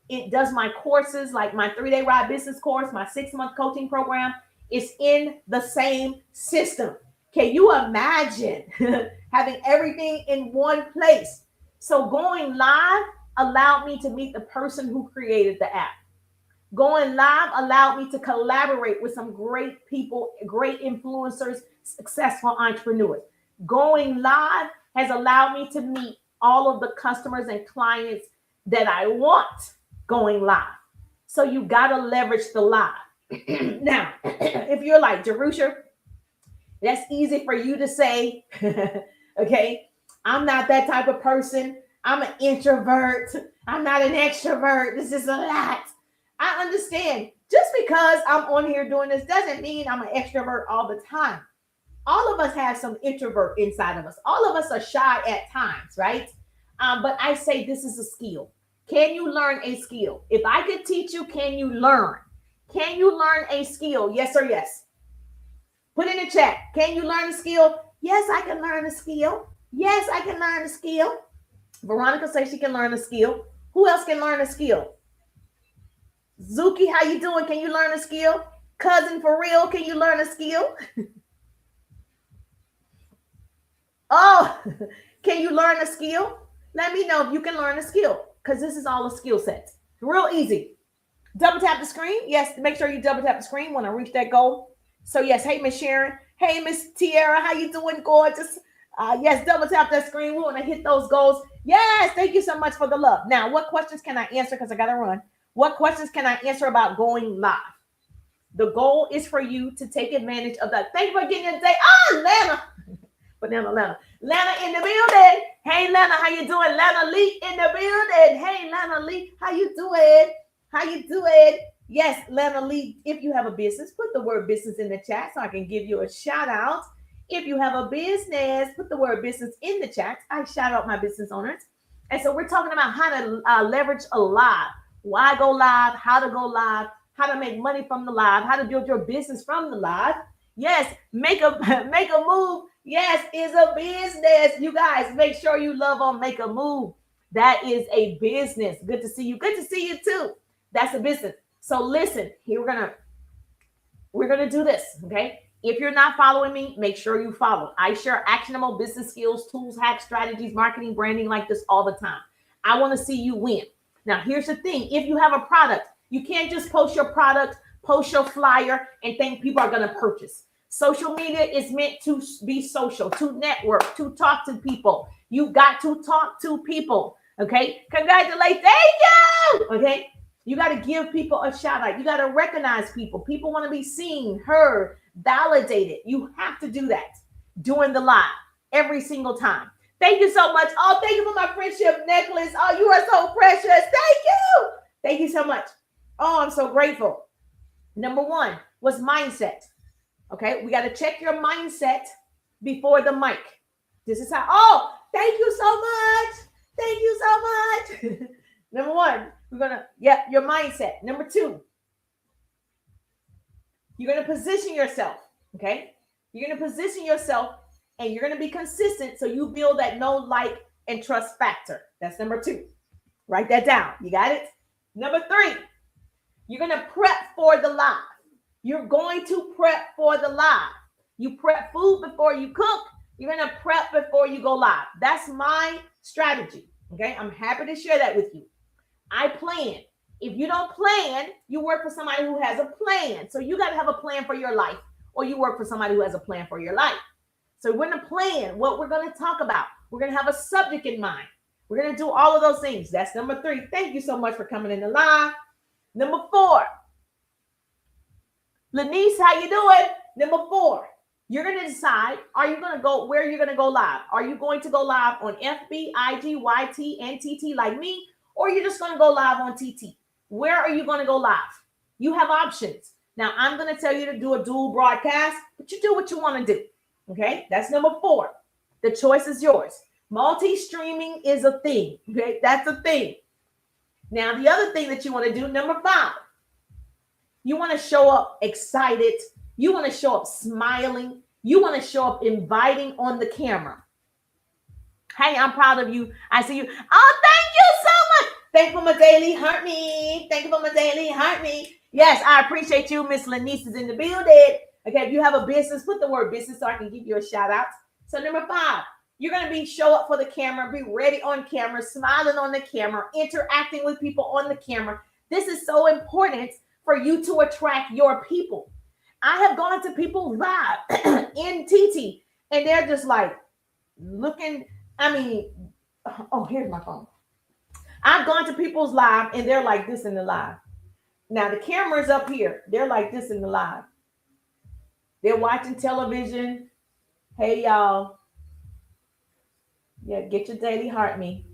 it does my courses, like my 3-day ride business course, my 6-month coaching program. It's in the same system. Can you imagine having everything in one place? So going live allowed me to meet the person who created the app. Going live allowed me to collaborate with some great people, great influencers, successful entrepreneurs. Going live has allowed me to meet all of the customers and clients that I want going live. So you got to leverage the live. Now, if you're like, Jerusha, that's easy for you to say. Okay. I'm not that type of person. I'm an introvert. I'm not an extrovert. This is a lot. I understand. Just because I'm on here doing this doesn't mean I'm an extrovert all the time. All of us have some introvert inside of us. All of us are shy at times, right? But I say this is a skill. Can you learn a skill? If I could teach you, can you learn? Can you learn a skill? Yes or yes? Put in the chat. Can you learn a skill? Yes, I can learn a skill. Yes, I can learn a skill. Veronica says she can learn a skill. Who else can learn a skill? Zuki, how you doing? Can you learn a skill? Cousin, for real, can you learn a skill? Oh, can you learn a skill? Let me know if you can learn a skill, because this is all a skill set. Real easy. Double tap the screen. Yes, make sure you double tap the screen when I reach that goal. So yes, hey, Miss Sharon. Hey, Miss Tiara, how you doing? Gorgeous. Yes, double tap that screen. We want to hit those goals. Yes, thank you so much for the love. Now, what questions can I answer? Because I got to run. What questions can I answer about going live? The goal is for you to take advantage of that. Thank you for getting your day. Oh, Lana. Lana in the building. Hey, Lana, how you doing? Lana Lee in the building. Hey, Lana Lee, how you doing? How you doing? Yes, Lana Lee, if you have a business, put the word business in the chat so I can give you a shout out. If you have a business, put the word business in the chat. I shout out my business owners. And so we're talking about how to leverage a live. Why go live? How to go live? How to make money from the live? How to build your business from the live? Yes, make a move. Yes, is a business. You guys, make sure you love on Make a Move. That is a business. Good to see you. Good to see you too. That's a business. So listen, here we're gonna do this. Okay. If you're not following me, make sure you follow. I share actionable business skills, tools, hacks, strategies, marketing, branding like this all the time. I want to see you win. Now, here's the thing. If you have a product, you can't just post your product, post your flyer, and think people are going to purchase. Social media is meant to be social, to network, to talk to people. You got to talk to people. Okay. Congratulations. Thank you. Okay. You got to give people a shout out. You got to recognize people. People want to be seen, heard, validated. You have to do that during the live every single time. Thank you so much. Oh, thank you for my friendship necklace. Oh, you are so precious. Thank you. Thank you so much. Oh, I'm so grateful. Number one was mindset. Okay, we got to check your mindset before the mic. This is how, oh, thank you so much. Thank you so much. Number one, we're going to, your mindset. Number two, you're going to position yourself. Okay, you're going to position yourself and you're going to be consistent so you build that know, like, and trust factor. That's number two. Write that down. You got it? Number three, you're going to prep for the live. You're going to prep for the live. You prep food before you cook. You're going to prep before you go live. That's my strategy. Okay, I'm happy to share that with you. I plan. If you don't plan, you work for somebody who has a plan. So you got to have a plan for your life, or you work for somebody who has a plan for your life. So we're going to plan what we're going to talk about. We're going to have a subject in mind. We're going to do all of those things. That's number three. Thank you so much for coming in the live. Number four, Lanice, how you doing? Number four, you're going to decide, are you going to go, where you're going to go live? Are you going to go live on FB, IG, YT, and TT like me? Or you're just going to go live on TT? Where are you going to go live? You have options. Now, I'm going to tell you to do a dual broadcast, but you do what you want to do. Okay, that's number four. The choice is yours. Multi-streaming is a thing. Okay, that's a thing. Now, the other thing that you want to do, number five, you want to show up excited. You want to show up smiling. You want to show up inviting on the camera. Hey, I'm proud of you. I see you. Oh, thank you so much. Thank you for my daily heart me. Thank you for my daily heart me. Yes, I appreciate you. Miss Lanice is in the building. Okay, if you have a business, put the word business so I can give you a shout out. So number five, you're going to show up for the camera, be ready on camera, smiling on the camera, interacting with people on the camera. This is so important for you to attract your people. I have gone to people's live in TT, and they're just like looking. I mean, oh, here's my phone. I've gone to people's live, and they're like this in the live. Now the camera's up here. They're like this in the live. They're watching television. Hey, y'all. Yeah, get your daily heart me.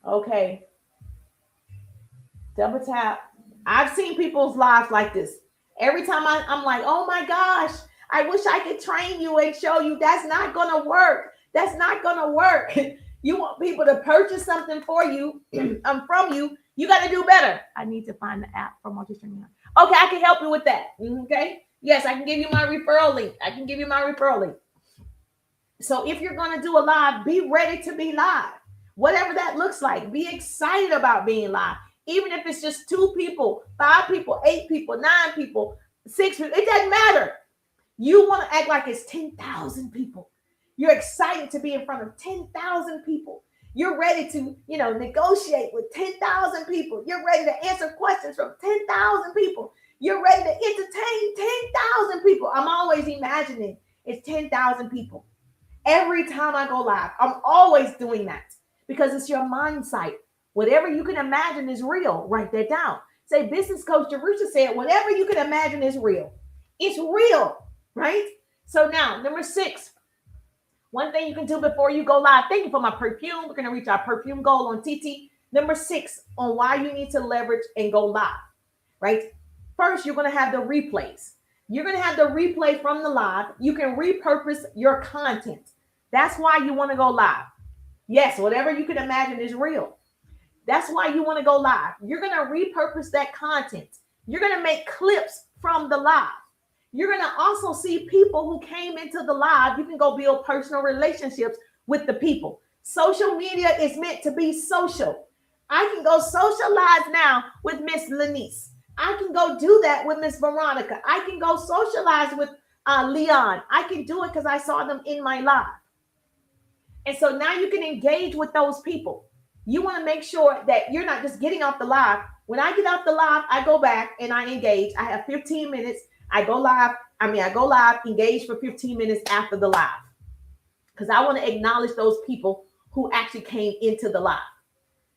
Okay. Double tap. I've seen people's lives like this. Every time I'm like, oh my gosh, I wish I could train you and show you that's not going to work. That's not going to work. You want people to purchase something for you, from you. You got to do better. I need to find the app for multi-streaming. Okay, I can help you with that. Okay. Yes, I can give you my referral link. So if you're going to do a live, be ready to be live. Whatever that looks like, be excited about being live. Even if it's just 2 people, 5 people, 8 people, 9 people, 6 people, it doesn't matter. You want to act like it's 10,000 people. You're excited to be in front of 10,000 people. You're ready to, negotiate with 10,000 people. You're ready to answer questions from 10,000 people. You're ready to entertain 10,000 people. I'm always imagining it's 10,000 people. Every time I go live, I'm always doing that because it's your mindset. Whatever you can imagine is real. Write that down. Say, Business Coach Jerusha said, whatever you can imagine is real. It's real, right? So now, number 6, one thing you can do before you go live. Thank you for my perfume. We're going to reach our perfume goal on TT. Number 6 on why you need to leverage and go live, right? First, you're going to have the replays. You're going to have the replay from the live. You can repurpose your content. That's why you want to go live. Yes, whatever you can imagine is real. That's why you want to go live. You're going to repurpose that content. You're going to make clips from the live. You're going to also see people who came into the live. You can go build personal relationships with the people. Social media is meant to be social. I can go socialize now with Miss Lanice. I can go do that with Miss Veronica. I can go socialize with Leon. I can do it because I saw them in my live. And so now you can engage with those people. You want to make sure that you're not just getting off the live. When I get off the live, I go back and I engage. I have 15 minutes. I go live, engage for 15 minutes after the live. Because I want to acknowledge those people who actually came into the live.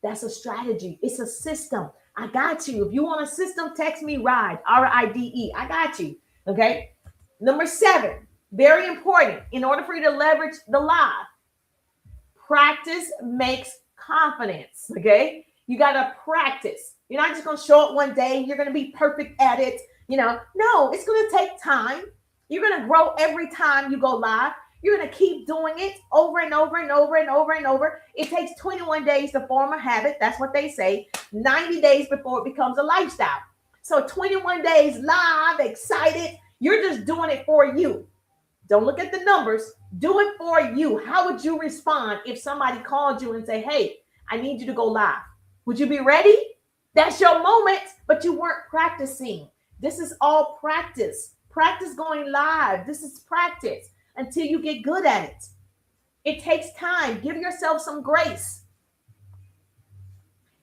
That's a strategy. It's a system. I got you. If you want a system, text me RIDE, RIDE. I got you. Okay. Number 7, very important. In order for you to leverage the live, practice makes confidence. Okay. You got to practice. You're not just going to show up one day. You're going to be perfect at it. No, it's going to take time. You're going to grow every time you go live. You're going to keep doing it over and over and over and over and over. It takes 21 days to form a habit. That's what they say. 90 days before it becomes a lifestyle. So 21 days live, excited. You're just doing it for you. Don't look at the numbers. Do it for you. How would you respond if somebody called you and say, hey, I need you to go live? Would you be ready? That's your moment, but you weren't practicing. This is all practice. Practice going live. This is practice until you get good at it. It takes time. Give yourself some grace.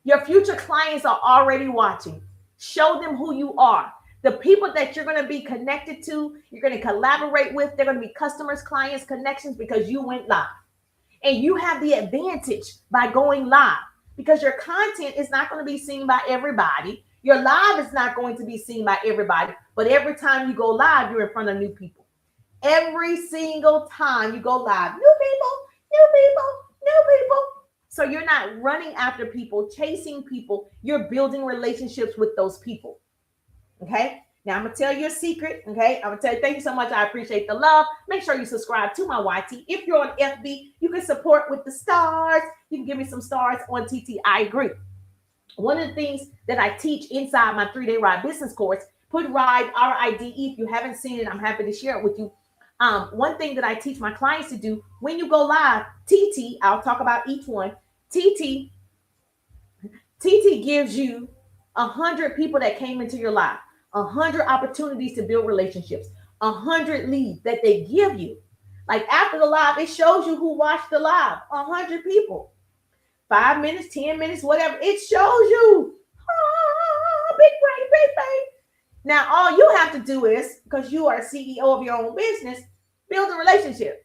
Your future clients are already watching. Show them who you are. The people that you're going to be connected to, you're going to collaborate with, they're going to be customers, clients, connections because you went live. And you have the advantage by going live because your content is not going to be seen by everybody. Your live is not going to be seen by everybody. But every time you go live, you're in front of new people. Every single time you go live, new people. So you're not running after people, chasing people. You're building relationships with those people. Okay. Now I'm going to tell you a secret. Okay. I'm going to tell you, thank you so much. I appreciate the love. Make sure you subscribe to my YT. If you're on FB, you can support with the stars. You can give me some stars on TT. I agree. One of the things that I teach inside my 3-day RIDE business course, put RIDE, RIDE. If you haven't seen it, I'm happy to share it with you. One thing that I teach my clients to do when you go live, TT, I'll talk about each one. TT gives you 100 people that came into your life, 100 opportunities to build relationships, 100 leads that they give you. Like after the live, it shows you who watched the live, 100 people, 5 minutes, 10 minutes, whatever. It shows you. Now, all you have to do is, because you are CEO of your own business, build a relationship.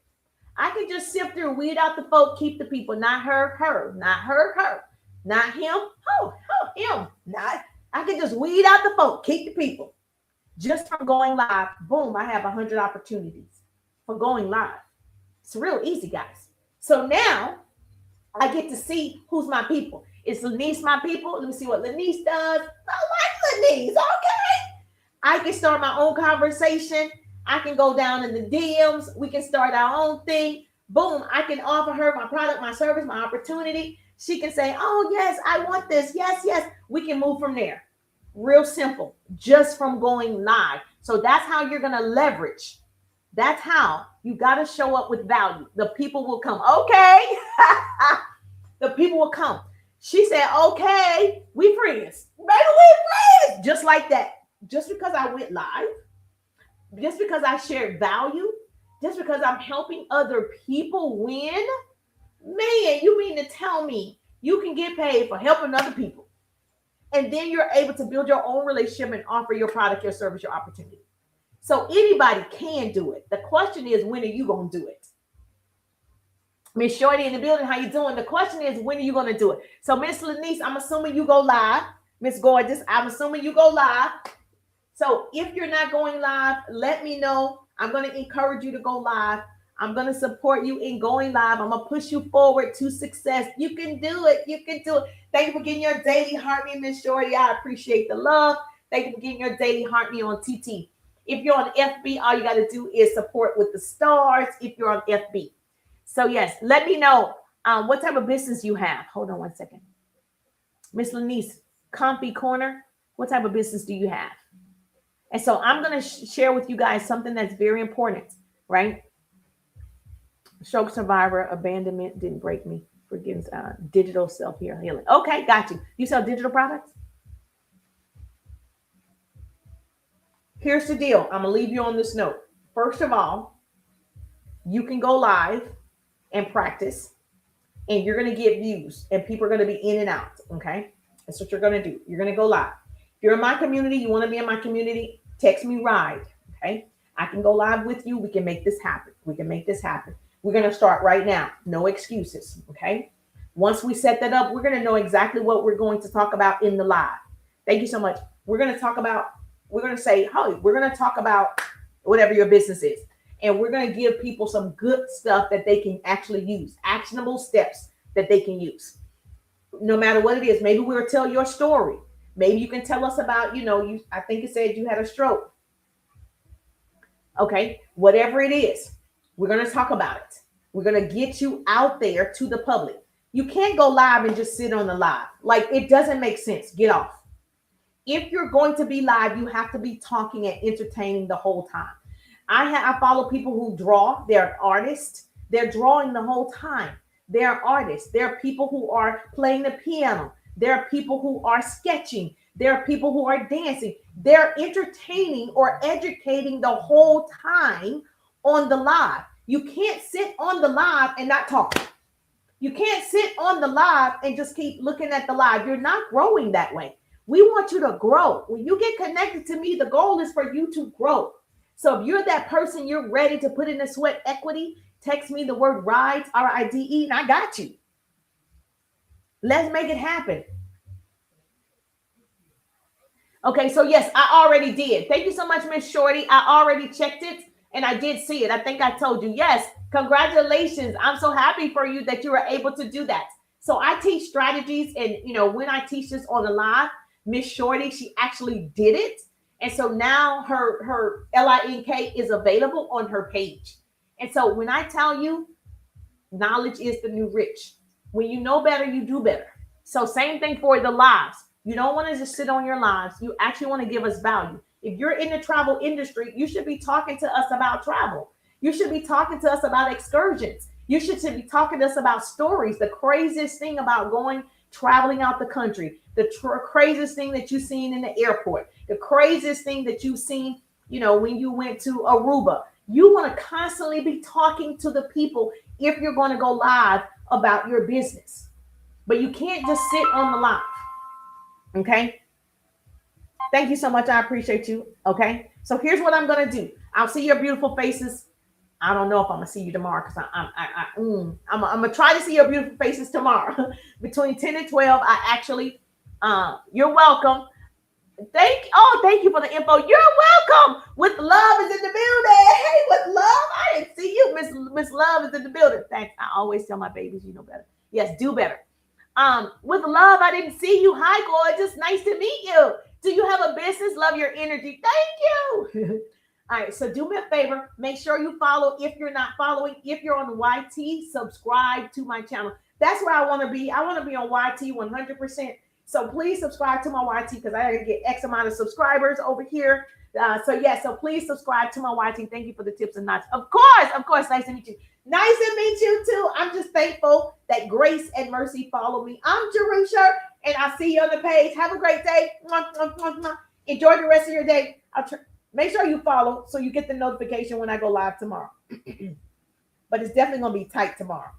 I can just sift through, weed out the folk, keep the people. Not her, not her, not him, him. Not. I can just weed out the folk, keep the people. Just from going live, boom, I have 100 opportunities for going live. It's real easy, guys. So now I get to see who's my people. Is Lanice my people? Let me see what Lanice does. I like Lanice. Okay. I can start my own conversation. I can go down in the DMs. We can start our own thing. Boom. I can offer her my product, my service, my opportunity. She can say, oh, yes, I want this. Yes, yes. We can move from there. Real simple. Just from going live. So that's how you're going to leverage. That's how you got to show up with value. The people will come. Okay. The people will come. She said, okay, we friends. Maybe we friends. Just like that. Just because I went live, just because I shared value, just because I'm helping other people win, man, you mean to tell me you can get paid for helping other people? And then you're able to build your own relationship and offer your product, your service, your opportunity. So anybody can do it. The question is, when are you going to do it? Miss Shorty in the building, how you doing? The question is, when are you going to do it? So Miss Lanice, I'm assuming you go live. Miss Gorgeous, I'm assuming you go live. So if you're not going live, let me know. I'm going to encourage you to go live. I'm going to support you in going live. I'm going to push you forward to success. You can do it. You can do it. Thank you for getting your daily heart me, Miss Shorty. I appreciate the love. Thank you for getting your daily heart me on TT. If you're on FB, all you got to do is support with the stars if you're on FB. So yes, let me know what type of business you have. Hold on one second. Miss Lanice, Comfy Corner, what type of business do you have? And so I'm going to share with you guys something that's very important, right? Stroke survivor, abandonment didn't break me. Forgiveness, digital self-healing. Okay, got you. You sell digital products? Here's the deal. I'm going to leave you on this note. First of all, you can go live and practice, and you're going to get views, and people are going to be in and out, okay? That's what you're going to do. You're going to go live. If you're in my community, you want to be in my community, text me RIDE, okay? I can go live with you. We can make this happen. We can make this happen. We're going to start right now. No excuses, okay? Once we set that up, we're going to know exactly what we're going to talk about in the live. Thank you so much. We're going to talk about, we're going to say, hey, we're going to talk about whatever your business is. And we're going to give people some good stuff that they can actually use, actionable steps that they can use. No matter what it is, maybe we'll tell your story. Maybe you can tell us about, I think it said you had a stroke. Okay, whatever it is, we're going to talk about it. We're going to get you out there to the public. You can't go live and just sit on the live. Like, it doesn't make sense. Get off. If you're going to be live, you have to be talking and entertaining the whole time. I follow people who draw. They're artists. They're drawing the whole time. They're artists. They're people who are playing the piano. There are people who are sketching. There are people who are dancing. They're entertaining or educating the whole time on the live. You can't sit on the live and not talk. You can't sit on the live and just keep looking at the live. You're not growing that way. We want you to grow. When you get connected to me, the goal is for you to grow. So if you're that person, you're ready to put in the sweat equity, text me the word RIDE, RIDE, and I got you. Let's make it happen. Okay, so yes, I already did. Thank you so much, Miss Shorty. I already checked it, and I did see it. I think I told you. Yes, congratulations. I'm so happy for you that you were able to do that. So I teach strategies, and when I teach this on the live, Miss Shorty, she actually did it. And so now her LINK is available on her page. And so when I tell you, knowledge is the new rich. When you know better, you do better. So same thing for the lives. You don't want to just sit on your lives. You actually want to give us value. If you're in the travel industry, you should be talking to us about travel. You should be talking to us about excursions. You should be talking to us about stories. The craziest thing about traveling out the country, the craziest thing that you've seen in the airport, the craziest thing that you've seen, when you went to Aruba. You want to constantly be talking to the people if you're going to go live about your business. But you can't just sit on the live. Okay? Thank you so much. I appreciate you. Okay. So here's what I'm gonna do. I'll see your beautiful faces. I don't know if I'm gonna see you tomorrow because I'm gonna try to see your beautiful faces tomorrow between 10 and 12. I actually, you're welcome. Thank you for the info. You're welcome. With love is in the building. Hey, with love, I didn't see you. Miss Love is in the building. Thanks. I always tell my babies, you know better. Yes, do better. With love, I didn't see you. Hi, gorgeous. Nice to meet you. Do you have a business? Love your energy. Thank you. All right, so do me a favor. Make sure you follow if you're not following. If you're on YT, subscribe to my channel. That's where I want to be. I want to be on YT 100%. So please subscribe to my YT because I gotta get X amount of subscribers over here. So please subscribe to my YT. Thank you for the tips and knots. Of course, nice to meet you. Nice to meet you too. I'm just thankful that grace and mercy follow me. I'm Jerusha, and I'll see you on the page. Have a great day. Enjoy the rest of your day. Make sure you follow so you get the notification when I go live tomorrow. But it's definitely gonna be tight tomorrow.